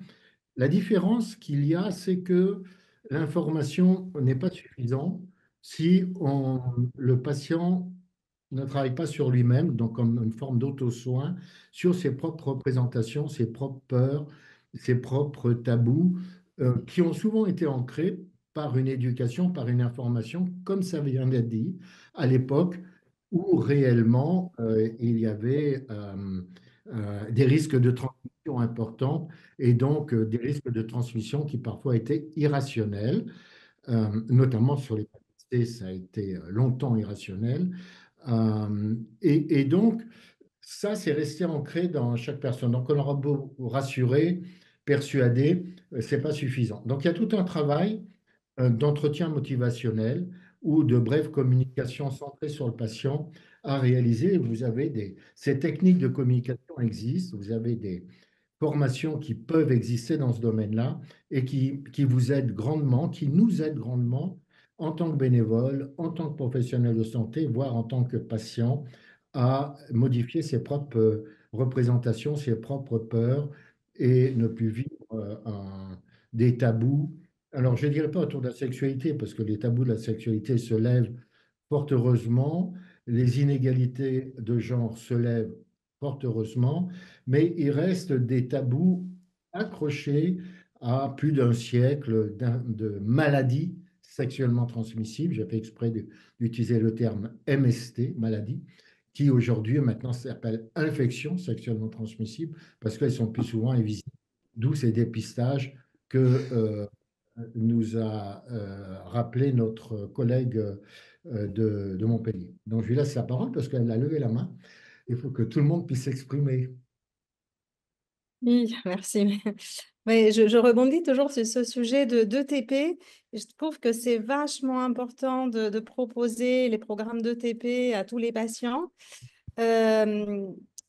La différence qu'il y a, c'est que l'information n'est pas suffisante si le patient ne travaille pas sur lui-même, donc comme une forme d'auto-soin, sur ses propres représentations, ses propres peurs, ses propres tabous, qui ont souvent été ancrés par une éducation, par une information, comme ça vient d'être dit, à l'époque où réellement il y avait des risques de transmission importants et donc des risques de transmission qui parfois étaient irrationnels, notamment sur les C, ça a été longtemps irrationnel. Et donc, ça, c'est resté ancré dans chaque personne. Donc, on aura beau rassurer, persuader, ce n'est pas suffisant. Donc, il y a tout un travail d'entretien motivationnel ou de brève communication centrée sur le patient à réaliser. Vous avez ces techniques de communication existent, vous avez des formations qui peuvent exister dans ce domaine-là et qui vous aident grandement, qui nous aident grandement en tant que bénévole, en tant que professionnel de santé, voire en tant que patient, à modifier ses propres représentations, ses propres peurs et ne plus vivre des tabous. Alors, je ne dirais pas autour de la sexualité, parce que les tabous de la sexualité se lèvent fort heureusement, les inégalités de genre se lèvent fort heureusement, mais il reste des tabous accrochés à plus d'un siècle de maladies sexuellement transmissibles. J'ai fait exprès d'utiliser le terme MST, maladie, qui aujourd'hui maintenant s'appelle infection sexuellement transmissible parce qu'elles sont plus souvent invisibles. D'où ces dépistages que nous a rappelé notre collègue de Montpellier. Donc je lui laisse la parole parce qu'elle a levé la main. Il faut que tout le monde puisse s'exprimer. Oui, merci. Mais je rebondis toujours sur ce sujet de d'ETP. Je trouve que c'est vachement important de proposer les programmes d'ETP à tous les patients.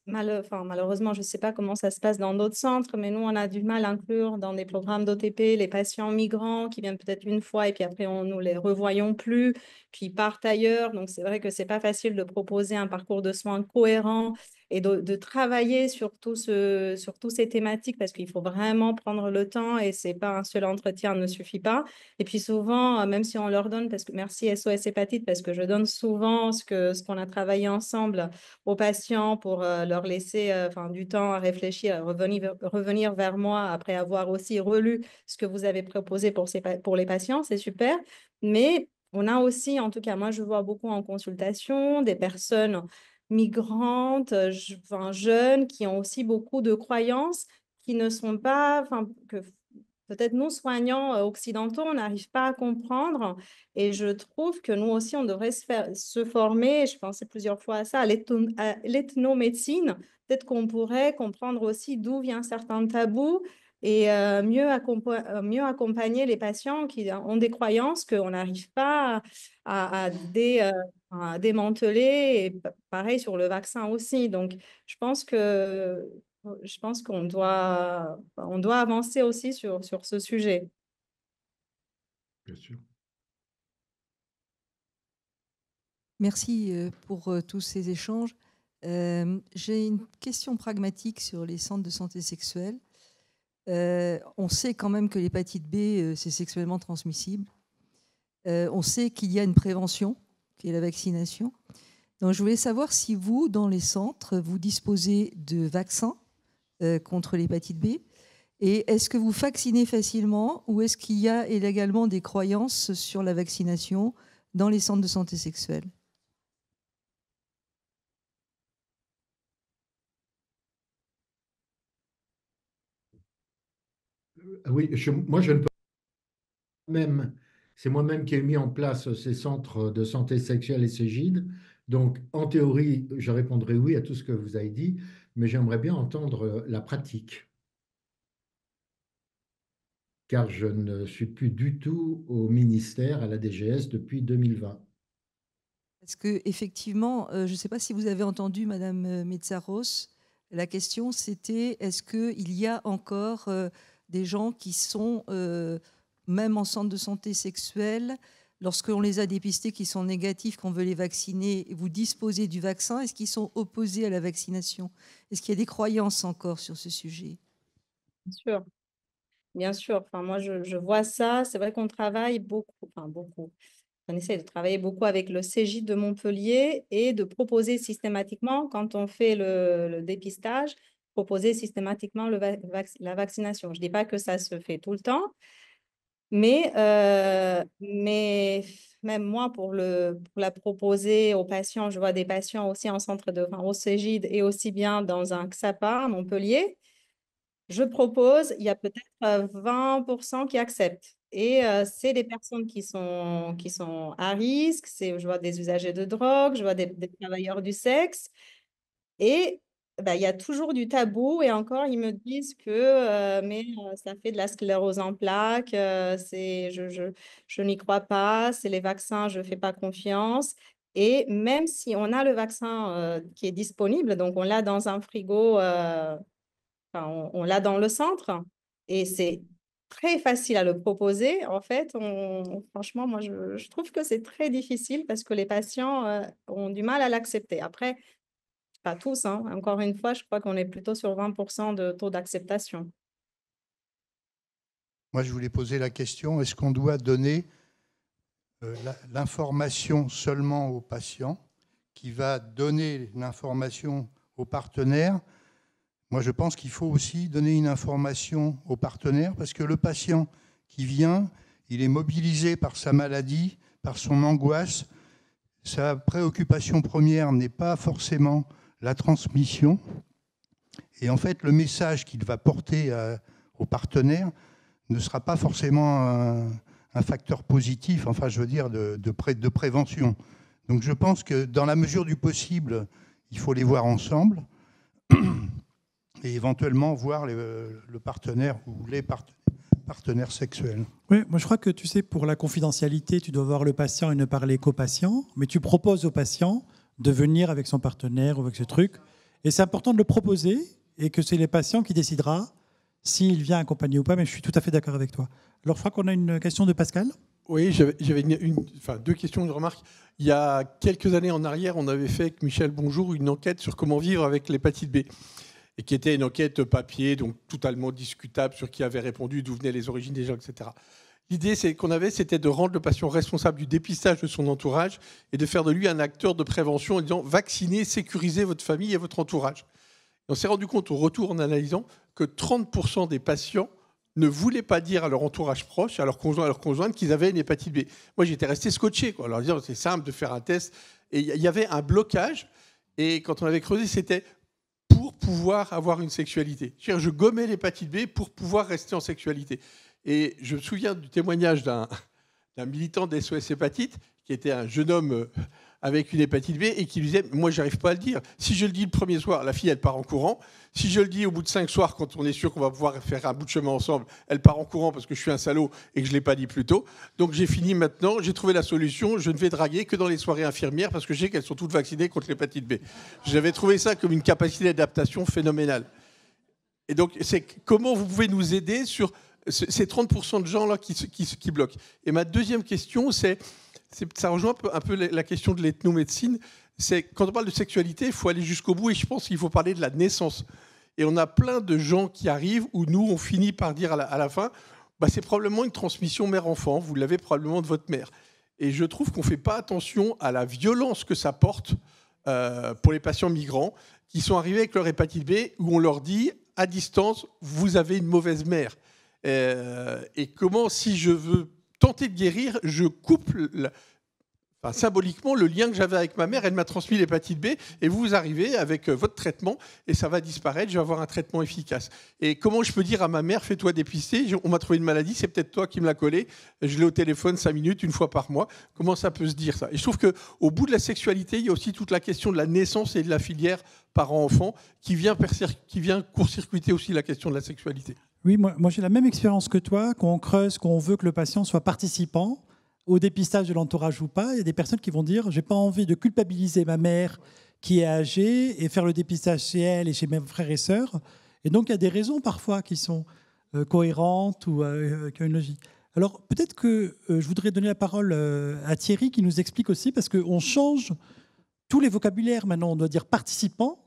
Malheureusement, je ne sais pas comment ça se passe dans d'autres centres, mais nous, on a du mal à inclure dans des programmes d'OTP les patients migrants qui viennent peut-être une fois et puis après, nous les revoyons plus, puis ils partent ailleurs. Donc, c'est vrai que ce n'est pas facile de proposer un parcours de soins cohérent et de travailler sur toutes ces thématiques parce qu'il faut vraiment prendre le temps et c'est pas un seul entretien ne suffit pas. Et puis souvent, même si on leur donne, parce que merci SOS Hépatite, parce que je donne souvent ce qu'on a travaillé ensemble aux patients pour leur laisser du temps à réfléchir, à revenir vers moi après avoir aussi relu ce que vous avez proposé pour les patients, c'est super. Mais on a aussi, en tout cas, moi je vois beaucoup en consultation des personnes migrantes, jeunes, qui ont aussi beaucoup de croyances qui ne sont pas, que peut-être nous, soignants occidentaux, on n'arrive pas à comprendre. Et je trouve que nous aussi, on devrait se former, je pensais plusieurs fois à ça, à l'ethnomédecine. Peut-être qu'on pourrait comprendre aussi d'où vient certains tabous et mieux accompagner les patients qui ont des croyances qu'on n'arrive pas à démanteler. Et pareil sur le vaccin aussi. Donc, je pense qu'on doit avancer aussi sur ce sujet. Bien sûr. Merci pour tous ces échanges. J'ai une question pragmatique sur les centres de santé sexuelle. On sait quand même que l'hépatite B, c'est sexuellement transmissible. On sait qu'il y a une prévention, qui est la vaccination. Donc, je voulais savoir si vous, dans les centres, vous disposez de vaccins contre l'hépatite B. Et est-ce que vous vaccinez facilement ou est-ce qu'il y a également des croyances sur la vaccination dans les centres de santé sexuelle ? Oui, moi je ne peux même, c'est moi-même qui ai mis en place ces centres de santé sexuelle et Cégide. Donc, en théorie, je répondrai oui à tout ce que vous avez dit, mais j'aimerais bien entendre la pratique, car je ne suis plus du tout au ministère, à la DGS, depuis 2020. Parce qu'effectivement, je ne sais pas si vous avez entendu Madame Metzaros, la question c'était est-ce qu'il y a encore des gens qui sont, même en centre de santé sexuelle, lorsqu'on les a dépistés, qui sont négatifs, qu'on veut les vacciner, vous disposez du vaccin, est-ce qu'ils sont opposés à la vaccination ? Est-ce qu'il y a des croyances encore sur ce sujet ? Bien sûr. Bien sûr. Moi, je vois ça. C'est vrai qu'on travaille beaucoup. On essaie de travailler beaucoup avec le Cégide de Montpellier et de proposer systématiquement, quand on fait le dépistage, proposer systématiquement la vaccination. Je ne dis pas que ça se fait tout le temps, mais même moi, pour la proposer aux patients, je vois des patients aussi en au Cégide et aussi bien dans un XAPA à Montpellier. Je propose, il y a peut-être 20% qui acceptent. Et c'est des personnes qui sont à risque. Je vois des usagers de drogue, je vois des travailleurs du sexe. Et il y a toujours du tabou. Et encore, ils me disent que ça fait de la sclérose en plaques. Je n'y crois pas. C'est les vaccins, je ne fais pas confiance. Et même si on a le vaccin qui est disponible, donc on l'a dans un frigo. On l'a dans le centre et c'est très facile à le proposer. En fait, franchement, moi, je trouve que c'est très difficile parce que les patients ont du mal à l'accepter. Après, pas tous, hein. Encore une fois, je crois qu'on est plutôt sur 20% de taux d'acceptation. Moi, je voulais poser la question, est-ce qu'on doit donner l'information seulement aux patients, qui va donner l'information aux partenaires ? Moi, je pense qu'il faut aussi donner une information aux partenaires parce que le patient qui vient, il est mobilisé par sa maladie, par son angoisse. sa préoccupation première n'est pas forcément la transmission. Et en fait, le message qu'il va porter aux partenaires ne sera pas forcément un facteur positif, enfin, je veux dire, de prévention. Donc, je pense que dans la mesure du possible, il faut les voir ensemble et éventuellement voir le partenaire ou les partenaires sexuels. Oui, moi je crois que tu sais, pour la confidentialité, tu dois voir le patient et ne parler qu'au patient, mais tu proposes au patient de venir avec son partenaire ou avec ce truc. Et c'est important de le proposer et que c'est le patient qui décidera s'il vient accompagner ou pas, mais je suis tout à fait d'accord avec toi. Alors je crois qu'on a une question de Pascal. Oui, j'avais deux questions, une remarque. Il y a quelques années en arrière, on avait fait avec Michel Bonjour une enquête sur comment vivre avec l'hépatite B, et qui était une enquête papier, donc totalement discutable sur qui avait répondu, d'où venaient les origines des gens, etc. L'idée c'était de rendre le patient responsable du dépistage de son entourage et de faire de lui un acteur de prévention en disant vaccinez, sécurisez votre famille et votre entourage. Et on s'est rendu compte au retour en analysant que 30% des patients ne voulaient pas dire à leur entourage proche, à leur conjoint, à leur conjointe, qu'ils avaient une hépatite B. Moi, j'étais resté scotché, quoi, leur dire c'est simple de faire un test. Et il y avait un blocage. Et quand on avait creusé, c'était pour pouvoir avoir une sexualité. Je gommais l'hépatite B pour pouvoir rester en sexualité. Et je me souviens du témoignage d'un militant des SOS Hépatite, qui était un jeune homme avec une hépatite B, et qui lui disait « Moi, j'arrive pas à le dire. Si je le dis le premier soir, la fille, elle part en courant. Si je le dis au bout de 5 soirs, quand on est sûr qu'on va pouvoir faire un bout de chemin ensemble, elle part en courant parce que je suis un salaud et que je ne l'ai pas dit plus tôt. Donc j'ai fini maintenant, j'ai trouvé la solution. Je ne vais draguer que dans les soirées infirmières parce que je sais qu'elles sont toutes vaccinées contre l'hépatite B. » J'avais trouvé ça comme une capacité d'adaptation phénoménale. Et donc, c'est comment vous pouvez nous aider sur ces 30% de gens-là qui bloquent. Et ma deuxième question, ça rejoint un peu la question de l'ethnomédecine. C'est quand on parle de sexualité, il faut aller jusqu'au bout et je pense qu'il faut parler de la naissance. Et on a plein de gens qui arrivent où nous, on finit par dire à la fin, bah, c'est probablement une transmission mère-enfant, vous l'avez probablement de votre mère. Et je trouve qu'on ne fait pas attention à la violence que ça porte pour les patients migrants qui sont arrivés avec leur hépatite B, où on leur dit à distance, vous avez une mauvaise mère. Et comment, si je veux tenter de guérir, je coupe symboliquement le lien que j'avais avec ma mère. Elle m'a transmis l'hépatite B et vous arrivez avec votre traitement et ça va disparaître, je vais avoir un traitement efficace. Et comment je peux dire à ma mère, fais-toi dépister, on m'a trouvé une maladie, c'est peut-être toi qui me l'as collée, je l'ai au téléphone 5 minutes, une fois par mois. Comment ça peut se dire ça? Et je trouve qu'au bout de la sexualité, il y a aussi toute la question de la naissance et de la filière parent-enfant qui vient court-circuiter aussi la question de la sexualité. Oui, moi j'ai la même expérience que toi, qu'on creuse, qu'on veut que le patient soit participant au dépistage de l'entourage ou pas. Il y a des personnes qui vont dire « j'ai pas envie de culpabiliser ma mère qui est âgée et faire le dépistage chez elle et chez mes frères et sœurs ». Et donc il y a des raisons parfois qui sont cohérentes ou qui ont une logique. Alors peut-être que je voudrais donner la parole à Thierry qui nous explique aussi, parce qu'on change tous les vocabulaires maintenant. On doit dire « participant »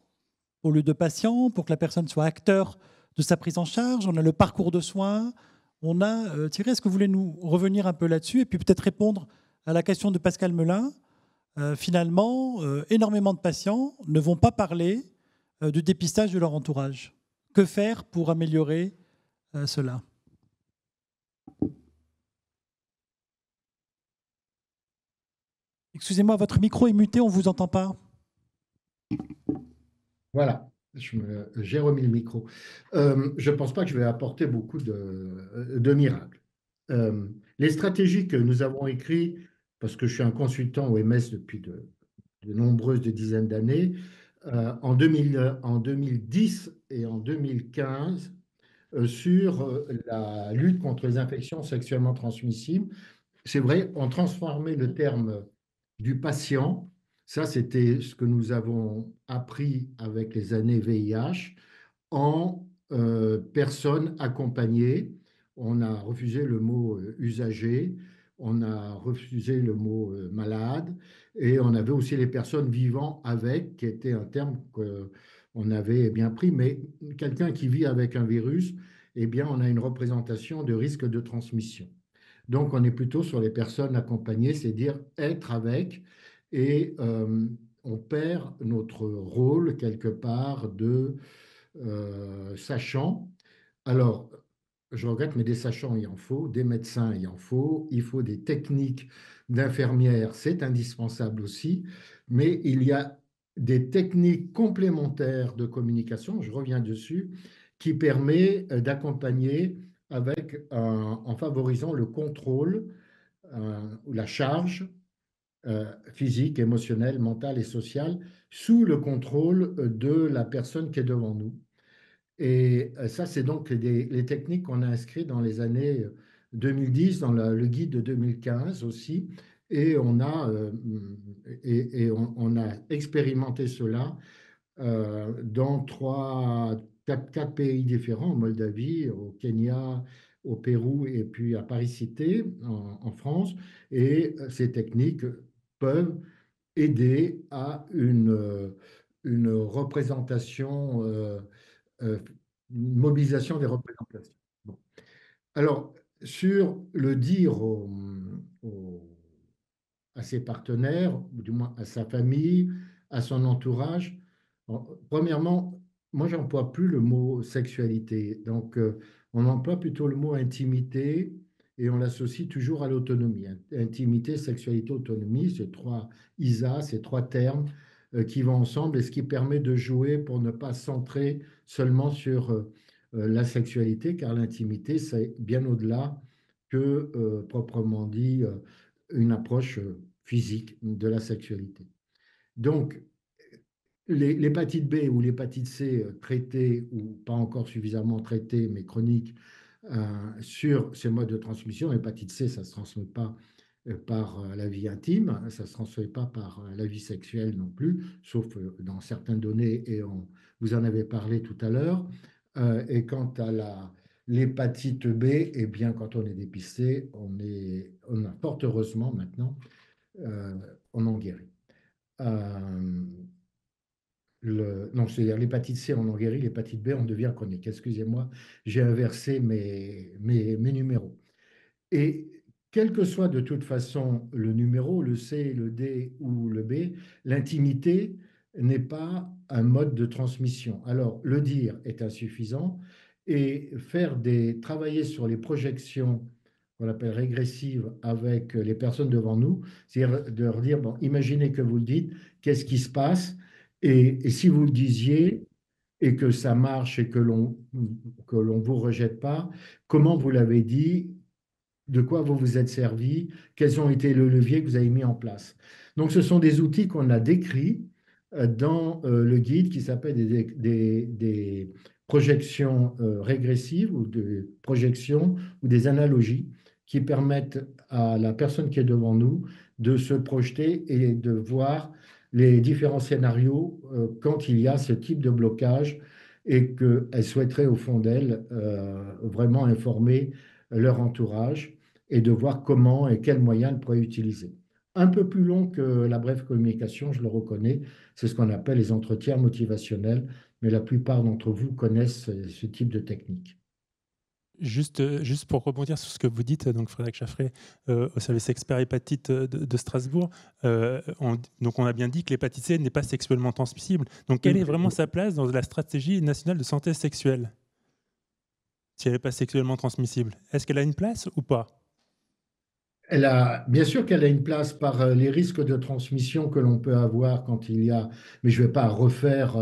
au lieu de « patient » pour que la personne soit acteur de sa prise en charge, on a le parcours de soins, on a... Thierry, est-ce que vous voulez nous revenir un peu là-dessus et puis peut-être répondre à la question de Pascal Melun? Finalement, énormément de patients ne vont pas parler du dépistage de leur entourage. Que faire pour améliorer cela? Excusez-moi, votre micro est muté, on ne vous entend pas. Voilà. J'ai remis le micro. Je ne pense pas que je vais apporter beaucoup de miracles. Les stratégies que nous avons écrites, parce que je suis un consultant OMS depuis de nombreuses dizaines d'années, en 2010 et en 2015, sur la lutte contre les infections sexuellement transmissibles, c'est vrai, on transformait le terme du patient. Ça, c'était ce que nous avons appris avec les années VIH en personnes accompagnées. On a refusé le mot usager, on a refusé le mot malade, et on avait aussi les personnes vivant avec, qui était un terme qu'on avait bien pris, mais quelqu'un qui vit avec un virus, eh bien, on a une représentation de risque de transmission. Donc, on est plutôt sur les personnes accompagnées, c'est-à-dire être avec, et on perd notre rôle quelque part de sachant. Alors, je regrette, mais des sachants, il en faut, des médecins, il en faut des techniques d'infirmières, c'est indispensable aussi, mais il y a des techniques complémentaires de communication, je reviens dessus, qui permet d'accompagner en favorisant le contrôle ou la charge physique, émotionnelle, mentale et sociale sous le contrôle de la personne qui est devant nous. Et ça, c'est donc les techniques qu'on a inscrites dans les années 2010, dans le guide de 2015 aussi. Et on a expérimenté cela dans quatre pays différents, en Moldavie, au Kenya, au Pérou et puis à Paris-Cité, en France. Et ces techniques peuvent aider à une représentation, une mobilisation des représentations. Bon. Alors, sur le dire à ses partenaires, ou du moins à sa famille, à son entourage. Premièrement, moi, j'emploie plus le mot sexualité. Donc, on emploie plutôt le mot intimité et on l'associe toujours à l'autonomie. Intimité, sexualité, autonomie, ces trois ISA, ces trois termes qui vont ensemble et ce qui permet de jouer pour ne pas centrer seulement sur la sexualité, car l'intimité, c'est bien au-delà que, proprement dit, une approche physique de la sexualité. Donc, l'hépatite B ou l'hépatite C traitée ou pas encore suffisamment traitée, mais chronique, sur ces modes de transmission, l'hépatite C, ça ne se transmet pas par la vie intime, ça ne se transmet pas par la vie sexuelle non plus, sauf dans certaines données, et vous en avez parlé tout à l'heure. Et quant à l'hépatite B, eh bien, quand on est dépisté, on a fort heureusement maintenant, on en guérit. Non, c'est-à-dire l'hépatite C, on en guérit, l'hépatite B, on devient chronique. Excusez-moi, j'ai inversé mes numéros. Et quel que soit de toute façon le numéro, le C, le D ou le B, l'intimité n'est pas un mode de transmission. Alors, le dire est insuffisant et travailler sur les projections qu'on appelle régressives avec les personnes devant nous, c'est-à-dire de leur dire, bon, imaginez que vous le dites, qu'est-ce qui se passe? Et si vous le disiez et que ça marche et que l'on vous rejette pas, comment vous l'avez dit? De quoi vous vous êtes servi, quels ont été les leviers que vous avez mis en place. Donc, ce sont des outils qu'on a décrits dans le guide qui s'appelle des projections régressives ou des projections ou des analogies qui permettent à la personne qui est devant nous de se projeter et de voir les différents scénarios quand il y a ce type de blocage et qu'elle souhaiterait au fond d'elle vraiment informer leur entourage et de voir comment et quels moyens elle pourrait utiliser. Un peu plus long que la brève communication, je le reconnais, c'est ce qu'on appelle les entretiens motivationnels, mais la plupart d'entre vous connaissent ce type de technique. Juste pour rebondir sur ce que vous dites, donc Frédéric Chaffray, au service expert hépatite de Strasbourg, donc on a bien dit que l'hépatite C n'est pas sexuellement transmissible. Donc quelle est vraiment sa place dans la stratégie nationale de santé sexuelle si elle n'est pas sexuellement transmissible? Est-ce qu'elle a une place ou pas? Bien sûr qu'elle a une place par les risques de transmission que l'on peut avoir quand il y a, mais je ne vais pas refaire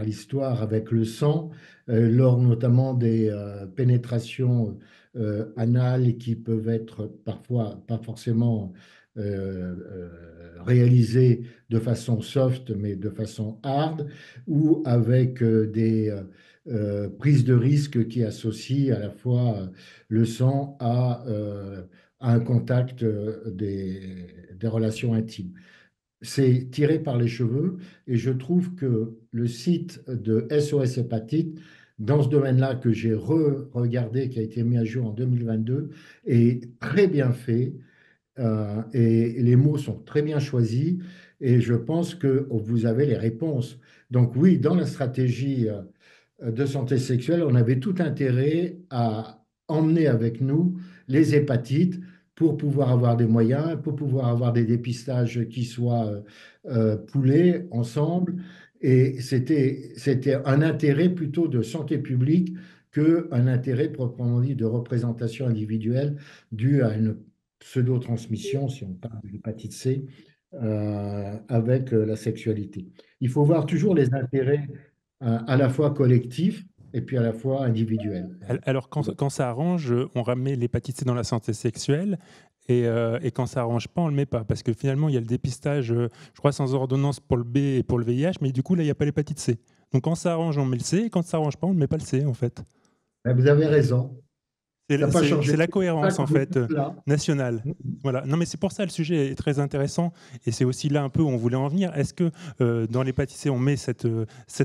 l'histoire avec le sang, lors notamment des pénétrations anales qui peuvent être parfois pas forcément réalisées de façon soft, mais de façon hard, ou avec des prises de risque qui associent à la fois le sang à un contact des relations intimes. C'est tiré par les cheveux et je trouve que le site de SOS Hépatite, dans ce domaine-là que j'ai regardé, qui a été mis à jour en 2022, est très bien fait et les mots sont très bien choisis et je pense que vous avez les réponses. Donc oui, dans la stratégie de santé sexuelle, on avait tout intérêt à emmener avec nous les hépatites pour pouvoir avoir des moyens, pour pouvoir avoir des dépistages qui soient poolés ensemble. Et c'était un intérêt plutôt de santé publique qu'un intérêt proprement dit de représentation individuelle dû à une pseudo-transmission, si on parle de l'hépatite C, avec la sexualité. Il faut voir toujours les intérêts à la fois collectifs et puis à la fois individuels. Alors, quand ça arrange, on remet l'hépatite C dans la santé sexuelle. Et quand ça arrange pas, on le met pas. Parce que finalement, il y a le dépistage, je crois, sans ordonnance pour le B et pour le VIH, mais du coup, là, il n'y a pas l'hépatite C. Donc, quand ça arrange, on met le C. Et quand ça arrange pas, on ne met pas le C, en fait. Vous avez raison. C'est la cohérence, en fait, là. nationale. Voilà. Non, mais c'est pour ça, le sujet est très intéressant. Et c'est aussi là un peu où on voulait en venir. Est-ce que dans l'hépatite C, on met cette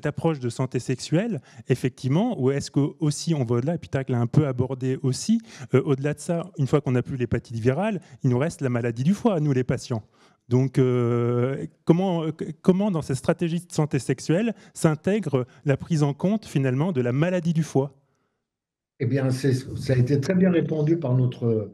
approche de santé sexuelle, effectivement, ou est-ce que aussi on va au-delà, et puis Tarek l'a un peu abordé aussi, au-delà de ça, une fois qu'on n'a plus l'hépatite virale, il nous reste la maladie du foie, nous les patients. Donc, comment dans cette stratégie de santé sexuelle s'intègre la prise en compte, finalement, de la maladie du foie? Eh bien, ça a été très bien répondu par notre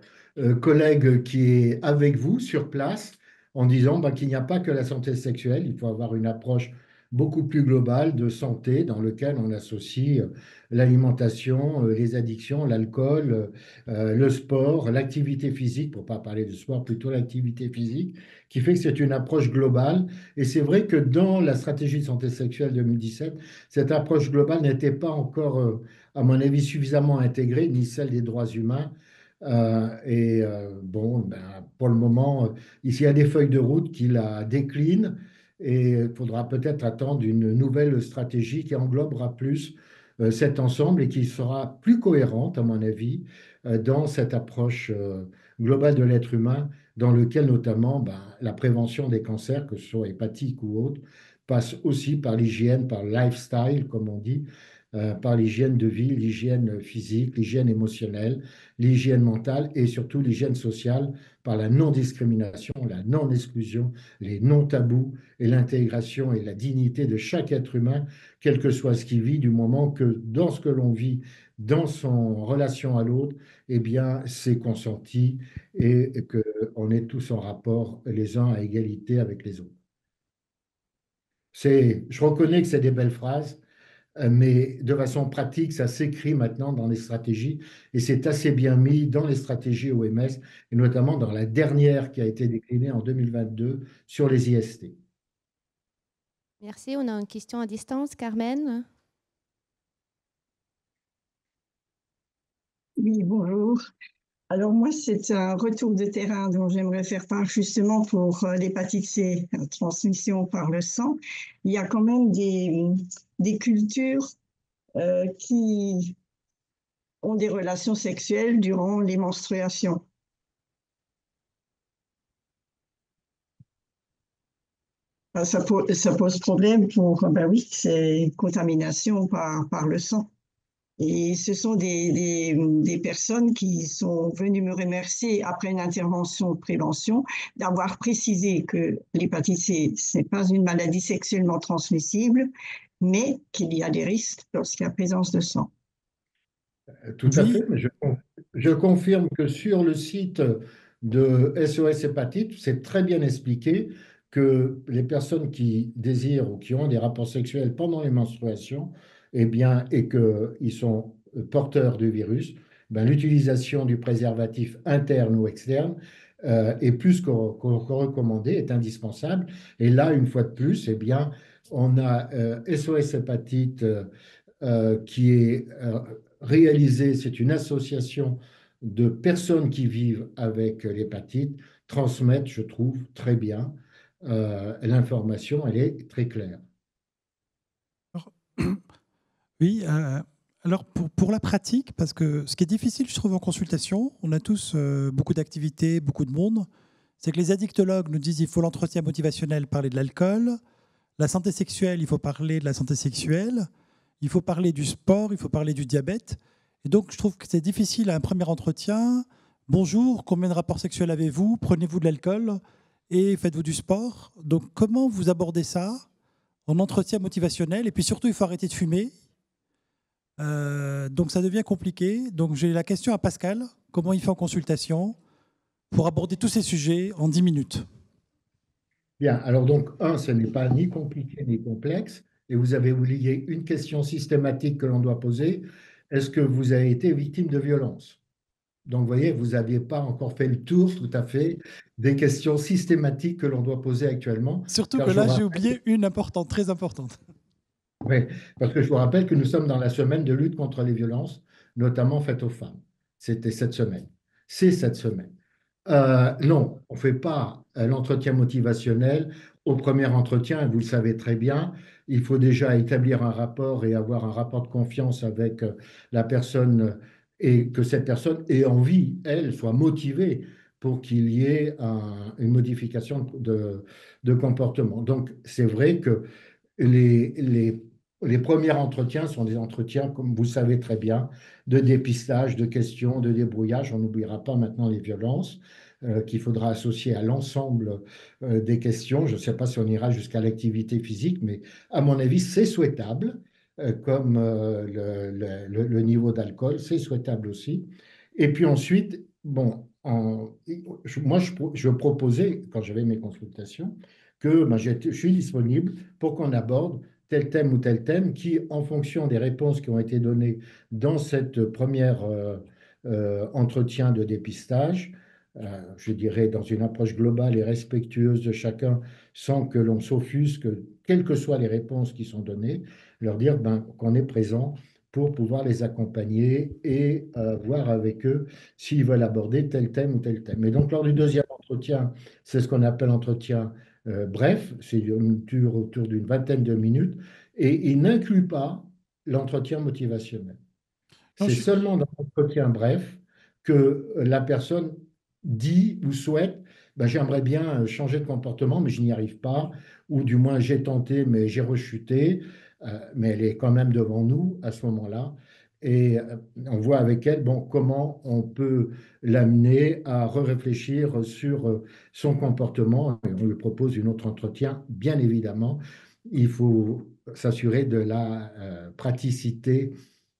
collègue qui est avec vous sur place en disant qu'il n'y a pas que la santé sexuelle, il faut avoir une approche beaucoup plus globale de santé dans laquelle on associe l'alimentation, les addictions, l'alcool, le sport, l'activité physique, pour ne pas parler de sport, plutôt l'activité physique, qui fait que c'est une approche globale. Et c'est vrai que dans la stratégie de santé sexuelle 2017, cette approche globale n'était pas encore à mon avis, suffisamment intégrée, ni celle des droits humains. Pour le moment, ici, il y a des feuilles de route qui la déclinent et il faudra peut-être attendre une nouvelle stratégie qui englobera plus cet ensemble et qui sera plus cohérente, à mon avis, dans cette approche globale de l'être humain, dans lequel notamment la prévention des cancers, que ce soit hépatiques ou autres, passe aussi par l'hygiène, par le lifestyle, comme on dit, par l'hygiène de vie, l'hygiène physique, l'hygiène émotionnelle, l'hygiène mentale et surtout l'hygiène sociale par la non-discrimination, la non-exclusion, les non-tabous et l'intégration et la dignité de chaque être humain, quel que soit ce qu'il vit, du moment que dans ce que l'on vit, dans son relation à l'autre, eh bien, c'est consenti et qu'on est tous en rapport les uns à égalité avec les autres. Je reconnais que c'est des belles phrases, mais de façon pratique, ça s'écrit maintenant dans les stratégies et c'est assez bien mis dans les stratégies OMS et notamment dans la dernière qui a été déclinée en 2022 sur les IST. Merci. On a une question à distance. Carmen? Oui, bonjour. Alors moi, c'est un retour de terrain dont j'aimerais faire part justement pour l'hépatite C, transmission par le sang. Il y a quand même des cultures qui ont des relations sexuelles durant les menstruations. Ça pose problème pour, oui, c'est contamination par le sang. Et ce sont des personnes qui sont venues me remercier après une intervention de prévention d'avoir précisé que l'hépatite C, ce n'est pas une maladie sexuellement transmissible, mais qu'il y a des risques lorsqu'il y a présence de sang. Tout à fait, mais je confirme que sur le site de SOS Hépatite, c'est très bien expliqué que les personnes qui désirent ou qui ont des rapports sexuels pendant les menstruations, eh bien, et qu'ils sont porteurs du virus, l'utilisation du préservatif interne ou externe est plus que recommandée, est indispensable. Et là, une fois de plus, eh bien, on a SOS Hépatite qui est réalisée, c'est une association de personnes qui vivent avec l'hépatite, transmettent, je trouve, très bien l'information, elle est très claire. Oui, alors pour la pratique, parce que ce qui est difficile, je trouve, en consultation, on a tous beaucoup d'activités, beaucoup de monde, c'est que les addictologues nous disent qu'il faut l'entretien motivationnel, parler de l'alcool, la santé sexuelle, il faut parler de la santé sexuelle, il faut parler du sport, il faut parler du diabète. Et donc, je trouve que c'est difficile à un premier entretien. Bonjour, combien de rapports sexuels avez-vous? Prenez-vous de l'alcool et faites-vous du sport? Donc, comment vous abordez ça en entretien motivationnel? Et puis surtout, il faut arrêter de fumer. Donc, ça devient compliqué. Donc, j'ai la question à Pascal. Comment il fait en consultation pour aborder tous ces sujets en 10 minutes? Bien, alors donc, ce n'est pas ni compliqué ni complexe. Et vous avez oublié une question systématique que l'on doit poser. Est-ce que vous avez été victime de violence? Donc, vous voyez, vous n'aviez pas encore fait le tour tout à fait des questions systématiques que l'on doit poser actuellement. Surtout Car que je vous là, j'ai rappelle- oublié une importante, très importante. Oui, parce que je vous rappelle que nous sommes dans la semaine de lutte contre les violences, notamment faites aux femmes. C'était cette semaine. C'est cette semaine. Non, on ne fait pas l'entretien motivationnel au premier entretien, vous le savez très bien. Il faut déjà établir un rapport et avoir un rapport de confiance avec la personne et que cette personne ait envie, elle, soit motivée pour qu'il y ait une modification de comportement. Donc, c'est vrai que les, les, les premiers entretiens sont des entretiens, comme vous le savez très bien, de dépistage, de questions, de débrouillage. On n'oubliera pas maintenant les violences qu'il faudra associer à l'ensemble des questions. Je ne sais pas si on ira jusqu'à l'activité physique, mais à mon avis, c'est souhaitable, comme le niveau d'alcool, c'est souhaitable aussi. Et puis ensuite, bon, je proposais, quand j'avais mes consultations, que ben, je suis disponible pour qu'on aborde tel thème ou tel thème qui, en fonction des réponses qui ont été données dans cette première entretien de dépistage, je dirais dans une approche globale et respectueuse de chacun, sans que l'on s'offusque, quelles que soient les réponses qui sont données, leur dire ben, qu'on est présent pour pouvoir les accompagner et voir avec eux s'ils veulent aborder tel thème ou tel thème. Et donc, lors du deuxième entretien, c'est ce qu'on appelle entretien bref, c'est une dure autour d'une vingtaine de minutes, et il n'inclut pas l'entretien motivationnel. Non, C'est seulement dans l'entretien bref que la personne dit ou souhaite, ben, j'aimerais bien changer de comportement, mais je n'y arrive pas, ou du moins j'ai tenté, mais j'ai rechuté, mais elle est quand même devant nous à ce moment-là. Et on voit avec elle bon, comment on peut l'amener à réfléchir sur son comportement. Et on lui propose un autre entretien, bien évidemment. Il faut s'assurer de la praticité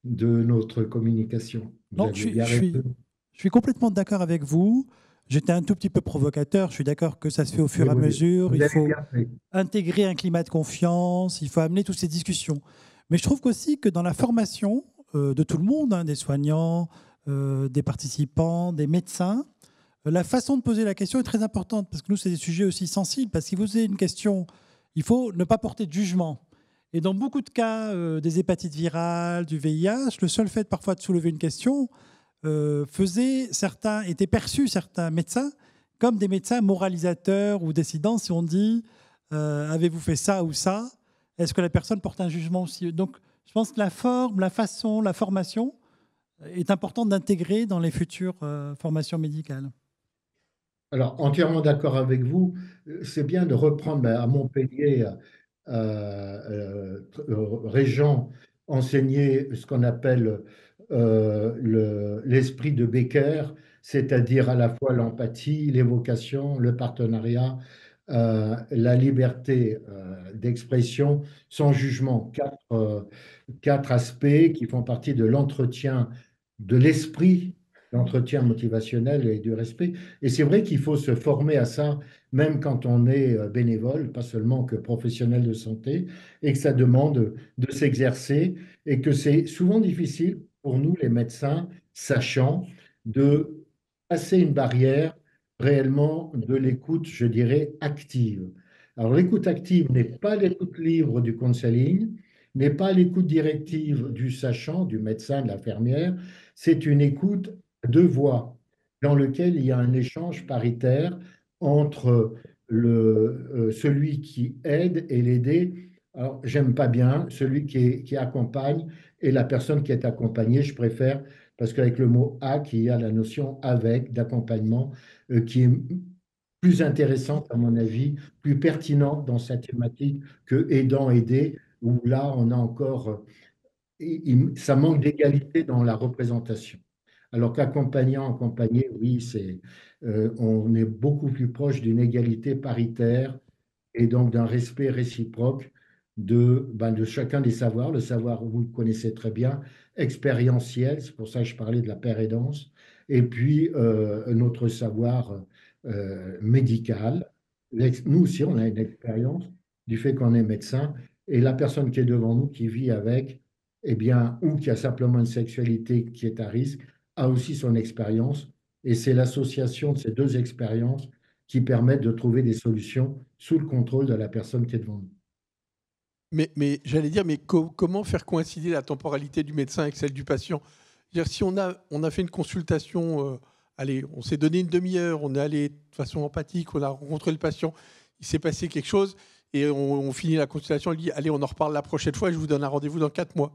de notre communication. Vous Non, aviez bien raison. je suis complètement d'accord avec vous. J'étais un tout petit peu provocateur. Je suis d'accord que ça se fait au fur et à mesure. Vous Il avez faut bien fait. intégrer un climat de confiance. Il faut amener toutes ces discussions. Mais je trouve aussi que dans la formation de tout le monde, hein, des soignants, des participants, des médecins, la façon de poser la question est très importante parce que nous, c'est des sujets aussi sensibles. Parce que si vous posez une question, il faut ne pas porter de jugement. Et dans beaucoup de cas des hépatites virales, du VIH, le seul fait parfois de soulever une question étaient perçus, certains médecins, comme des médecins moralisateurs ou décidants. Si on dit avez-vous fait ça ou ça, est-ce que la personne porte un jugement aussi? Donc, je pense que la forme, la façon, la formation est importante d'intégrer dans les futures formations médicales. Alors, entièrement d'accord avec vous. C'est bien de reprendre à Montpellier, Régent enseignait ce qu'on appelle l'esprit de Becker, c'est-à-dire à la fois l'empathie, l'évocation, le partenariat, la liberté d'expression sans jugement. Quatre aspects qui font partie de l'entretien de l'esprit, l'entretien motivationnel et du respect. Et c'est vrai qu'il faut se former à ça, même quand on est bénévole, pas seulement que professionnel de santé, et que ça demande de s'exercer, et que c'est souvent difficile pour nous, les médecins, sachant, de passer une barrière réellement de l'écoute, je dirais, active. Alors l'écoute active n'est pas l'écoute libre du counseling, n'est pas l'écoute directive du sachant, du médecin, de l'infirmière, c'est une écoute à deux voix dans lequel il y a un échange paritaire entre celui qui aide et l'aider. Alors, j'aime pas bien celui qui accompagne et la personne qui est accompagnée, je préfère, parce qu'avec le mot avec, il y a la notion avec, d'accompagnement, qui est plus intéressante, à mon avis, plus pertinente dans cette thématique que aidant, aider, où là, on a encore, ça manque d'égalité dans la représentation. Alors qu'accompagnant, accompagné, oui, on est beaucoup plus proche d'une égalité paritaire et donc d'un respect réciproque de chacun des savoirs. Le savoir, vous le connaissez très bien, expérientiel, c'est pour ça que je parlais de la pérédance, et puis notre savoir médical. Nous aussi, on a une expérience du fait qu'on est médecin, et la personne qui est devant nous, qui vit avec, eh bien, ou qui a simplement une sexualité qui est à risque, a aussi son expérience, et c'est l'association de ces deux expériences qui permettent de trouver des solutions sous le contrôle de la personne qui est devant nous. Mais j'allais dire, mais comment faire coïncider la temporalité du médecin avec celle du patient? C'est-à-dire, si on a fait une consultation, allez, on s'est donné une demi-heure, on est allé de façon empathique, on a rencontré le patient, il s'est passé quelque chose, et on finit la consultation, on lui dit, allez, on en reparle la prochaine fois, et je vous donne un rendez-vous dans 4 mois.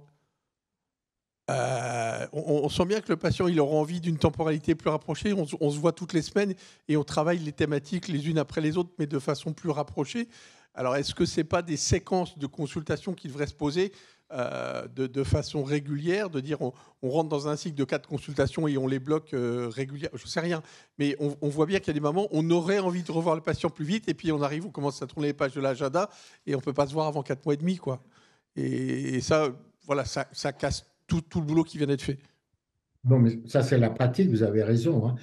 On sent bien que le patient, il aura envie d'une temporalité plus rapprochée. On se voit toutes les semaines et on travaille les thématiques les unes après les autres, mais de façon plus rapprochée. Alors, est-ce que ce n'est pas des séquences de consultation qui devraient se poser de façon régulière, de dire on rentre dans un cycle de 4 consultations et on les bloque régulièrement? Je ne sais rien, mais on voit bien qu'il y a des moments où on aurait envie de revoir le patient plus vite, et puis on arrive, on commence à tourner les pages de l'agenda et on ne peut pas se voir avant 4 mois et demi, quoi. Et ça, voilà, ça casse tout le boulot qui vient d'être fait. Bon, mais ça, c'est la pratique, vous avez raison, hein.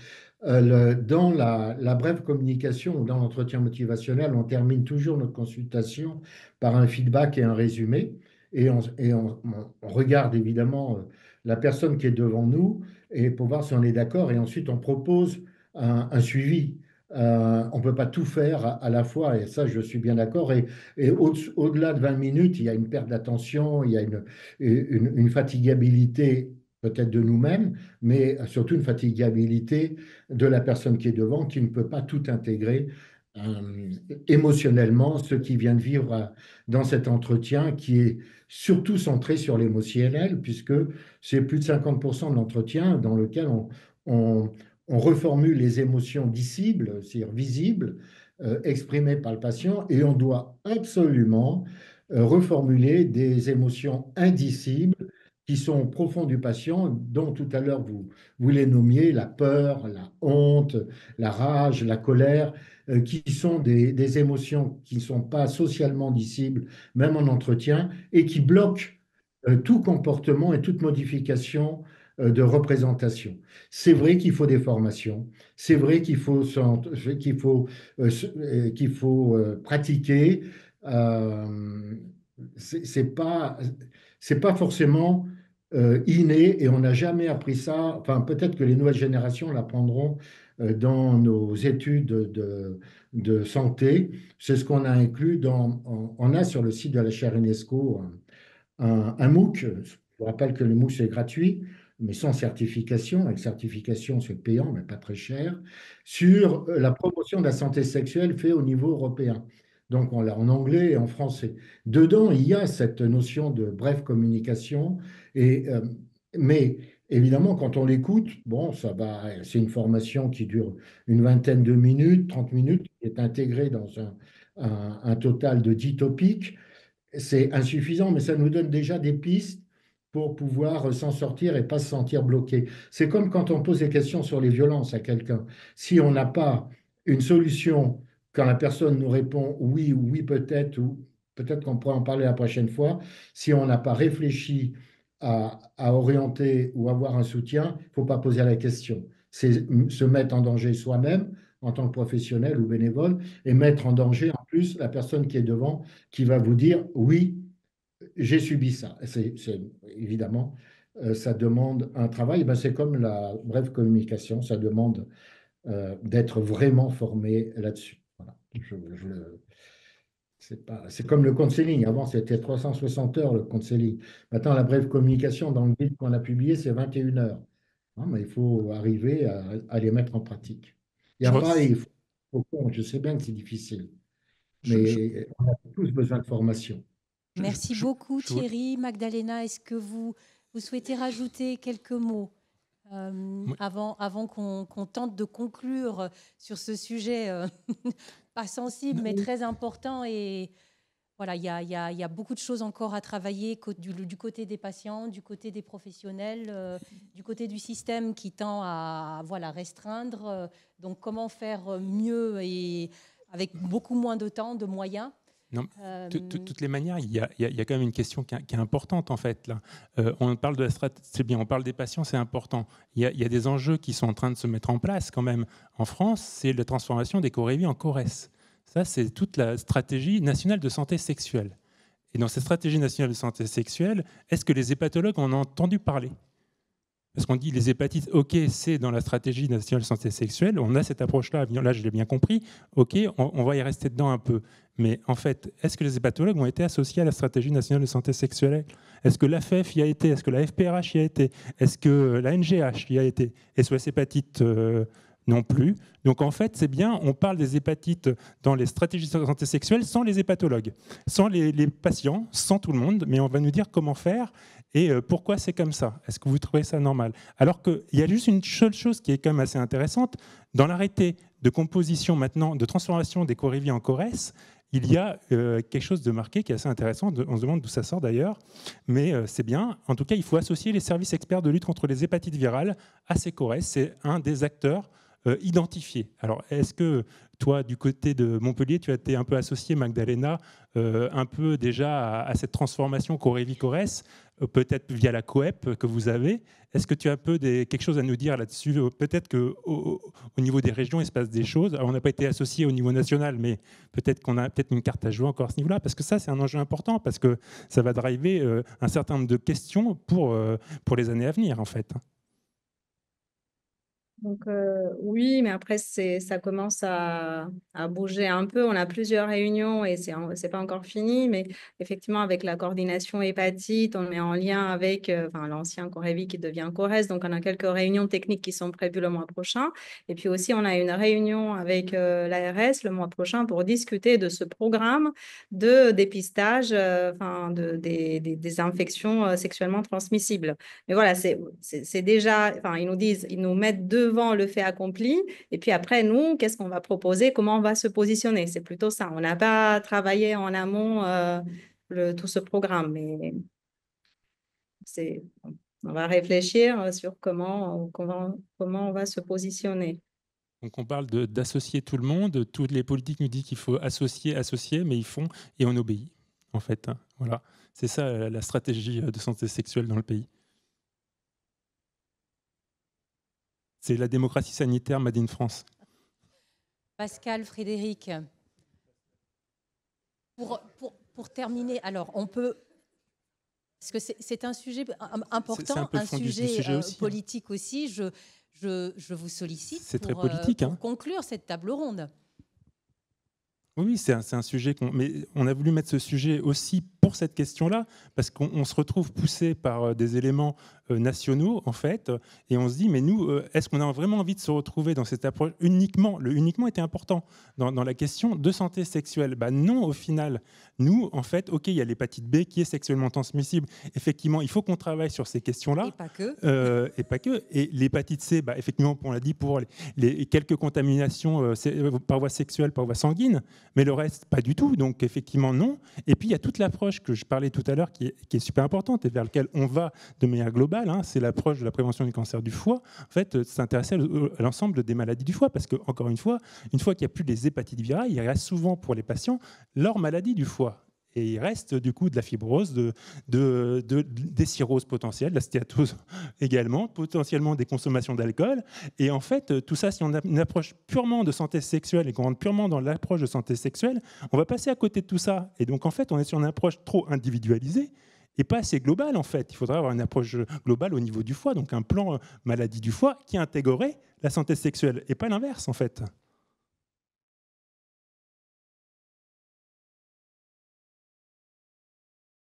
Dans la brève communication ou dans l'entretien motivationnel, on termine toujours notre consultation par un feedback et un résumé. Et on regarde évidemment la personne qui est devant nous et pour voir si on est d'accord. Et ensuite, on propose un suivi. On ne peut pas tout faire à la fois, et ça, je suis bien d'accord. Et au-delà de 20 minutes, il y a une perte d'attention, il y a une fatigabilité peut-être de nous-mêmes, mais surtout une fatigabilité de la personne qui est devant, qui ne peut pas tout intégrer émotionnellement, ce qu'il vient de vivre dans cet entretien, qui est surtout centré sur l'émotionnel, puisque c'est plus de 50% de l'entretien dans lequel on reformule les émotions dissibles, c'est-à-dire visibles, exprimées par le patient, et on doit absolument reformuler des émotions indicibles qui sont au profond du patient, dont tout à l'heure vous les nommiez, la peur, la honte, la rage, la colère, qui sont des émotions qui ne sont pas socialement dissibles, même en entretien, et qui bloquent tout comportement et toute modification de représentation. C'est vrai qu'il faut des formations, c'est vrai qu'il faut pratiquer. C'est pas forcément inné, et on n'a jamais appris ça. Enfin, peut-être que les nouvelles générations l'apprendront dans nos études de santé. C'est ce qu'on a inclus on a sur le site de la chaire UNESCO un MOOC. Je vous rappelle que le MOOC, c'est gratuit, mais sans certification. Avec certification, c'est payant, mais pas très cher, sur la promotion de la santé sexuelle fait au niveau européen. Donc, on l'a en anglais et en français. Dedans, il y a cette notion de brève communication, mais évidemment, quand on l'écoute, bon, ça va, c'est une formation qui dure une vingtaine de minutes, 30 minutes, qui est intégrée dans un total de 10 topics. C'est insuffisant, mais ça nous donne déjà des pistes pour pouvoir s'en sortir et pas se sentir bloqué. C'est comme quand on pose des questions sur les violences à quelqu'un. Si on n'a pas une solution, quand la personne nous répond oui ou oui peut-être, ou peut-être qu'on pourra en parler la prochaine fois, si on n'a pas réfléchi à orienter ou avoir un soutien, il ne faut pas poser la question. C'est se mettre en danger soi-même en tant que professionnel ou bénévole, et mettre en danger en plus la personne qui est devant, qui va vous dire oui, j'ai subi ça. Évidemment, ça demande un travail. Ben, c'est comme la brève communication, ça demande d'être vraiment formé là-dessus. Voilà. C'est comme le counseling. Avant, c'était 360 heures le counseling. Maintenant, la brève communication, dans le guide qu'on a publié, c'est 21 heures. Non, mais il faut arriver à les mettre en pratique. Il y a pas, je sais bien que c'est difficile, mais on a tous besoin de formation. Merci beaucoup Thierry. Magdalena, est-ce que vous souhaitez rajouter quelques mots avant qu'on tente de conclure sur ce sujet pas sensible mais très important? Et voilà, il y a beaucoup de choses encore à travailler du côté des patients, du côté des professionnels, du côté du système qui tend à restreindre. Donc comment faire mieux et avec beaucoup moins de temps, de moyens? Non, de toutes les manières, il y a quand même une question qui est importante en fait. Là. On parle de la stratégie, c'est bien, on parle des patients, c'est important. Il y a des enjeux qui sont en train de se mettre en place quand même. En France, c'est la transformation des COREVI en CORES. Ça, c'est toute la stratégie nationale de santé sexuelle. Et dans cette stratégie nationale de santé sexuelle, est-ce que les hépatologues en ont entendu parler ? Parce qu'on dit les hépatites, ok, c'est dans la stratégie nationale de santé sexuelle, on a cette approche-là, là je l'ai bien compris, ok, on va y rester dedans un peu. Mais en fait, est-ce que les hépatologues ont été associés à la stratégie nationale de santé sexuelle? Est-ce que l'AFF y a été? Est-ce que la FPRH y a été? Est-ce que la NGH y a été? SOS Hépatite non plus. Donc en fait, c'est bien, on parle des hépatites dans les stratégies de santé sexuelle sans les hépatologues, sans les patients, sans tout le monde, mais on va nous dire comment faire et pourquoi c'est comme ça. Est-ce que vous trouvez ça normal? Alors qu'il y a juste une seule chose qui est quand même assez intéressante. Dans l'arrêté de composition maintenant, de transformation des corévies en CORES, il y a quelque chose de marqué qui est assez intéressant. On se demande d'où ça sort d'ailleurs, mais c'est bien. En tout cas, il faut associer les services experts de lutte contre les hépatites virales à ces CORES. C'est un des acteurs identifiés. Alors, est-ce que toi, du côté de Montpellier, tu as été un peu associé, Magdalena, un peu déjà à cette transformation Corévi-CORES, peut-être via la COEP que vous avez. Est-ce que tu as un peu quelque chose à nous dire là-dessus? Peut-être qu'au niveau des régions, il se passe des choses. Alors, on n'a pas été associé au niveau national, mais peut-être qu'on a peut-être une carte à jouer encore à ce niveau-là, parce que ça, c'est un enjeu important, parce que ça va driver un certain nombre de questions pour les années à venir, en fait. Donc, oui, mais après, ça commence à bouger un peu. On a plusieurs réunions et c'est pas encore fini, mais effectivement, avec la coordination hépatite, on est en lien avec l'ancien Corévi qui devient CORES. Donc, on a quelques réunions techniques qui sont prévues le mois prochain. Et puis aussi, on a une réunion avec l'ARS le mois prochain pour discuter de ce programme de dépistage des infections sexuellement transmissibles. Mais voilà, c'est déjà, ils nous mettent devant le fait accompli, et puis après, nous, qu'est-ce qu'on va proposer, comment on va se positionner? C'est plutôt ça. On n'a pas travaillé en amont tout ce programme, mais on va réfléchir sur comment on va se positionner. Donc on parle d'associer tout le monde. Toutes les politiques nous disent qu'il faut associer, mais ils font et on obéit, en fait. Voilà. C'est ça la stratégie de santé sexuelle dans le pays. C'est la démocratie sanitaire made in France. Pascal, Frédéric, pour terminer, alors on peut, parce que c'est un sujet important, un sujet politique aussi, je vous sollicite pour conclure cette table ronde. Oui, c'est un sujet mais on a voulu mettre ce sujet aussi pour cette question-là, parce qu'on se retrouve poussé par des éléments nationaux, en fait, et on se dit, mais nous, est-ce qu'on a vraiment envie de se retrouver dans cette approche uniquement? Le uniquement était important dans la question de santé sexuelle. Non, au final, nous, en fait, ok, il y a l'hépatite B qui est sexuellement transmissible. Effectivement, il faut qu'on travaille sur ces questions-là. Et pas que. Et pas que. Et l'hépatite C, effectivement, on l'a dit, pour les quelques contaminations par voie sexuelle, par voie sanguine, mais le reste, pas du tout. Donc, effectivement, non. Et puis, il y a toute l'approche que je parlais tout à l'heure qui est super importante et vers laquelle on va de manière globale. C'est l'approche de la prévention du cancer du foie. En fait, s'intéresser à l'ensemble des maladies du foie, parce que, encore une fois qu'il n'y a plus les hépatites virales, il reste souvent pour les patients leur maladie du foie. Et il reste du coup de la fibrose, des cirrhoses potentielles, de la stéatose également, potentiellement des consommations d'alcool. Et en fait, tout ça, si on a une approche purement de santé sexuelle et qu'on rentre purement dans l'approche de santé sexuelle, on va passer à côté de tout ça. Et donc, en fait, on est sur une approche trop individualisée et pas assez globale, en fait. Il faudrait avoir une approche globale au niveau du foie, donc un plan maladie du foie qui intégrerait la santé sexuelle, et pas l'inverse, en fait.